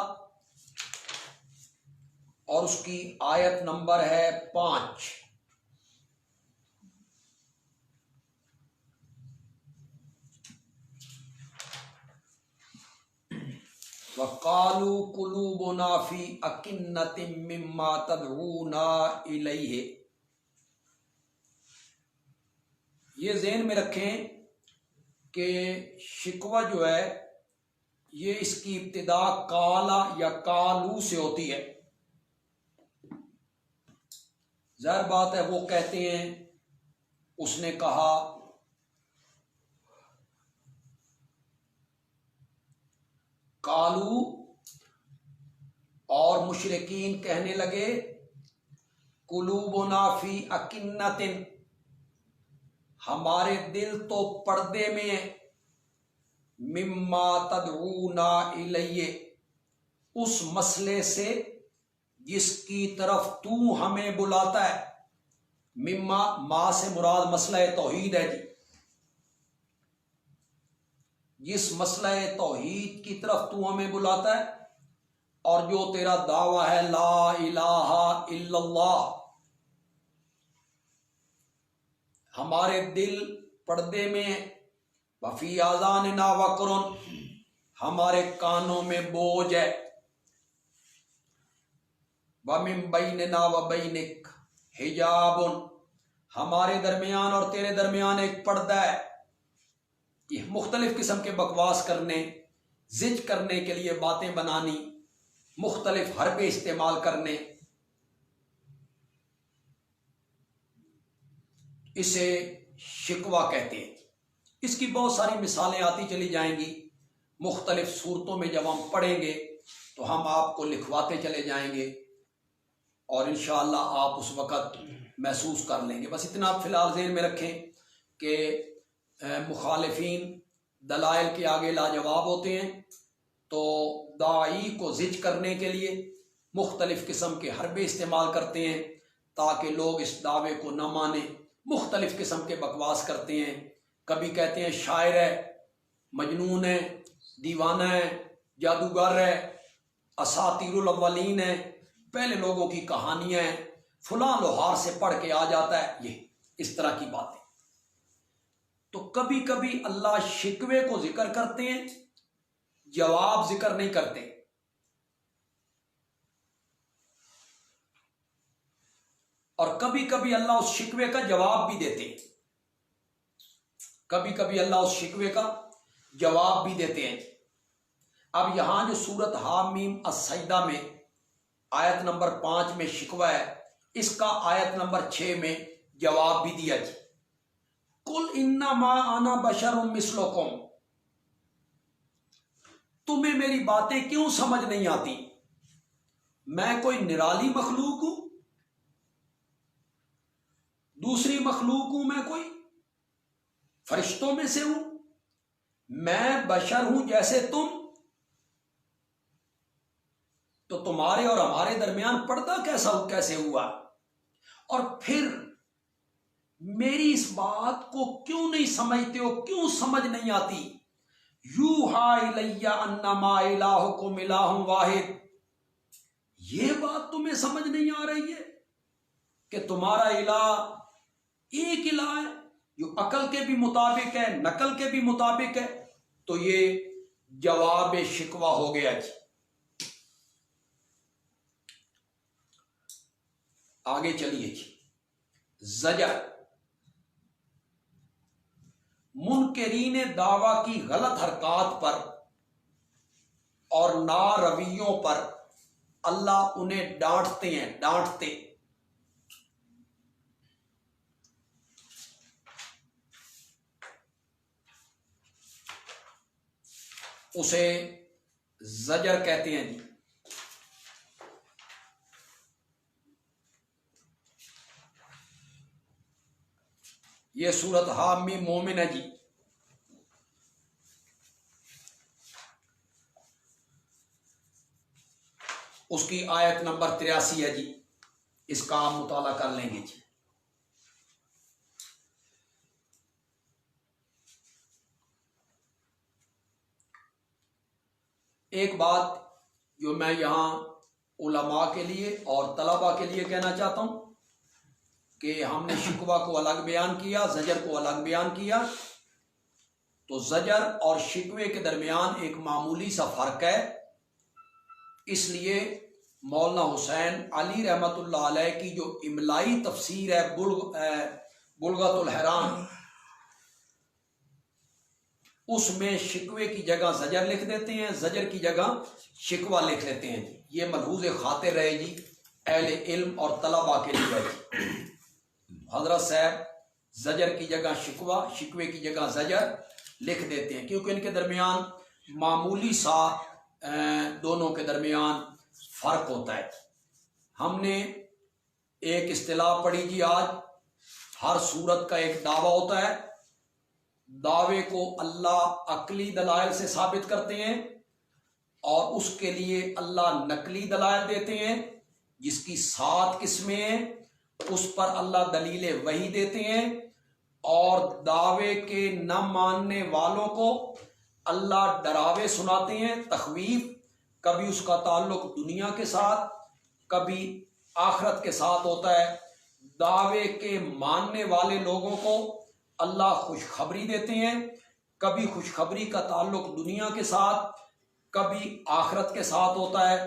اور اس کی آیت نمبر ہے 5۔ وَقَالُوا قُلُوبُنَا فِي أَكِنَّةٍ مِّمَّا تَدْعُونَا إِلَيْهِ۔ یہ ذہن میں رکھیں کہ شکوہ جو ہے یہ اس کی ابتدا کالا یا کالو سے ہوتی ہے۔ ظاہر بات ہے وہ کہتے ہیں اس نے کہا، کالو، اور مشرکین کہنے لگے قلوبنا فی اکنۃ، ہمارے دل تو پردے میں ہیں، مما تدعونا الیہ، اس مسئلے سے جس کی طرف تو ہمیں بلاتا ہے۔ مما، ما سے مراد مسئلہ توحید ہے جی، جس مسئلہ توحید کی طرف تو ہمیں بلاتا ہے اور جو تیرا دعویٰ ہے لا الہ الا اللہ، ہمارے دل پردے میں، وفی آذاننا وقر، ہمارے کانوں میں بوجھ ہے، ومن بیننا وبینک، حجابن، ہمارے درمیان اور تیرے درمیان ایک پردہ ہے۔ یہ مختلف قسم کے بکواس کرنے، زج کرنے کے لیے باتیں بنانی، مختلف حربے استعمال کرنے، اسے شکوہ کہتے ہیں۔ اس کی بہت ساری مثالیں آتی چلی جائیں گی، مختلف صورتوں میں جب ہم پڑھیں گے تو ہم آپ کو لکھواتے چلے جائیں گے اور انشاءاللہ آپ اس وقت محسوس کر لیں گے۔ بس اتنا آپ فی الحال ذہن میں رکھیں کہ مخالفین دلائل کے آگے لاجواب ہوتے ہیں، تو داعی کو زج کرنے کے لیے مختلف قسم کے حربے استعمال کرتے ہیں تاکہ لوگ اس دعوے کو نہ مانیں، مختلف قسم کے بکواس کرتے ہیں۔ کبھی کہتے ہیں شاعر ہے، مجنون ہے، دیوانہ ہے، جادوگر ہے، اساطیر الاولین ہے، پہلے لوگوں کی کہانیاں ہیں، فلاں لوہار سے پڑھ کے آ جاتا ہے، یہ اس طرح کی باتیں۔ تو کبھی کبھی اللہ شکوے کو ذکر کرتے ہیں، جواب ذکر نہیں کرتے۔ اور کبھی کبھی اللہ اس شکوے کا جواب بھی دیتے ہیں، کبھی کبھی اللہ اس شکوے کا جواب بھی دیتے ہیں۔ اب یہاں جو سورت حامیم السجدہ میں آیت نمبر 5 میں شکوہ ہے، اس کا آیت نمبر 6 میں جواب بھی دیا جی۔ قل انما انا بشر مثلکم، تمہیں میری باتیں کیوں سمجھ نہیں آتی؟ میں کوئی نرالی مخلوق ہوں، دوسری مخلوق ہوں، میں کوئی فرشتوں میں سے ہوں، میں بشر ہوں جیسے تم، تو تمہارے اور ہمارے درمیان پردہ کیسے ہوا؟ اور پھر میری اس بات کو کیوں نہیں سمجھتے ہو، کیوں سمجھ نہیں آتی؟ یوحا الی انما الہکم الہ واحد، یہ بات تمہیں سمجھ نہیں آ رہی ہے کہ تمہارا الہ ایک الہ ہے جو عقل کے بھی مطابق ہے، نقل کے بھی مطابق ہے؟ تو یہ جواب شکوہ ہو گیا جی۔ آگے چلیے جی۔ زجر، منکرین دعویٰ کی غلط حرکات پر اور نارویوں پر اللہ انہیں ڈانٹتے ہیں، ڈانٹتے۔ اسے زجر کہتے ہیں جی۔ یہ سورت حامیم مومن ہے جی۔ اس کی آیت نمبر 83 ہے جی، اس کا آپ مطالعہ کر لیں گے جی۔ ایک بات جو میں یہاں علماء کے لیے اور طلباء کے لیے کہنا چاہتا ہوں کہ ہم نے شکوہ کو الگ بیان کیا، زجر کو الگ بیان کیا، تو زجر اور شکوے کے درمیان ایک معمولی سا فرق ہے۔ اس لیے مولانا حسین علی رحمت اللہ علیہ کی جو املائی تفسیر ہے بلغت الحرام، اس میں شکوے کی جگہ زجر لکھ دیتے ہیں، زجر کی جگہ شکوہ لکھ لیتے ہیں جی۔ یہ ملحوظ خاطر رہے جی اہل علم اور طلباء کے لیے جی۔ حضرت صاحب زجر کی جگہ شکوہ، شکوے کی جگہ زجر لکھ دیتے ہیں، کیونکہ ان کے درمیان معمولی سا دونوں کے درمیان فرق ہوتا ہے۔ ہم نے ایک اصطلاح پڑھی جی آج، ہر صورت کا ایک دعویٰ ہوتا ہے، دعوے کو اللہ عقلی دلائل سے ثابت کرتے ہیں اور اس کے لیے اللہ نقلی دلائل دیتے ہیں، جس کی 7 قسمیں ہیں، اس پر اللہ دلیل وحی دیتے ہیں، اور دعوے کے نہ ماننے والوں کو اللہ ڈراوے سناتے ہیں، تخویف۔ کبھی اس کا تعلق دنیا کے ساتھ، کبھی آخرت کے ساتھ ہوتا ہے۔ دعوے کے ماننے والے لوگوں کو اللہ خوشخبری دیتے ہیں، کبھی خوشخبری کا تعلق دنیا کے ساتھ، کبھی آخرت کے ساتھ ہوتا ہے،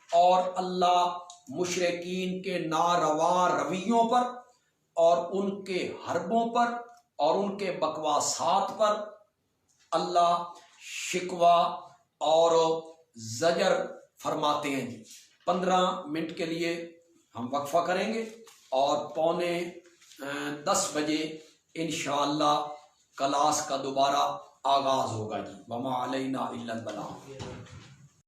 اور اللہ مشرکین کے ناروا رویوں پر اور ان کے حربوں پر اور ان کے بکواسات پر اللہ شکوہ اور زجر فرماتے ہیں جی۔ 15 منٹ کے لیے ہم وقفہ کریں گے اور 9:45 بجے انشاءاللہ کلاس کا دوبارہ آغاز ہوگا جی۔ وما علینا الا البلاغ۔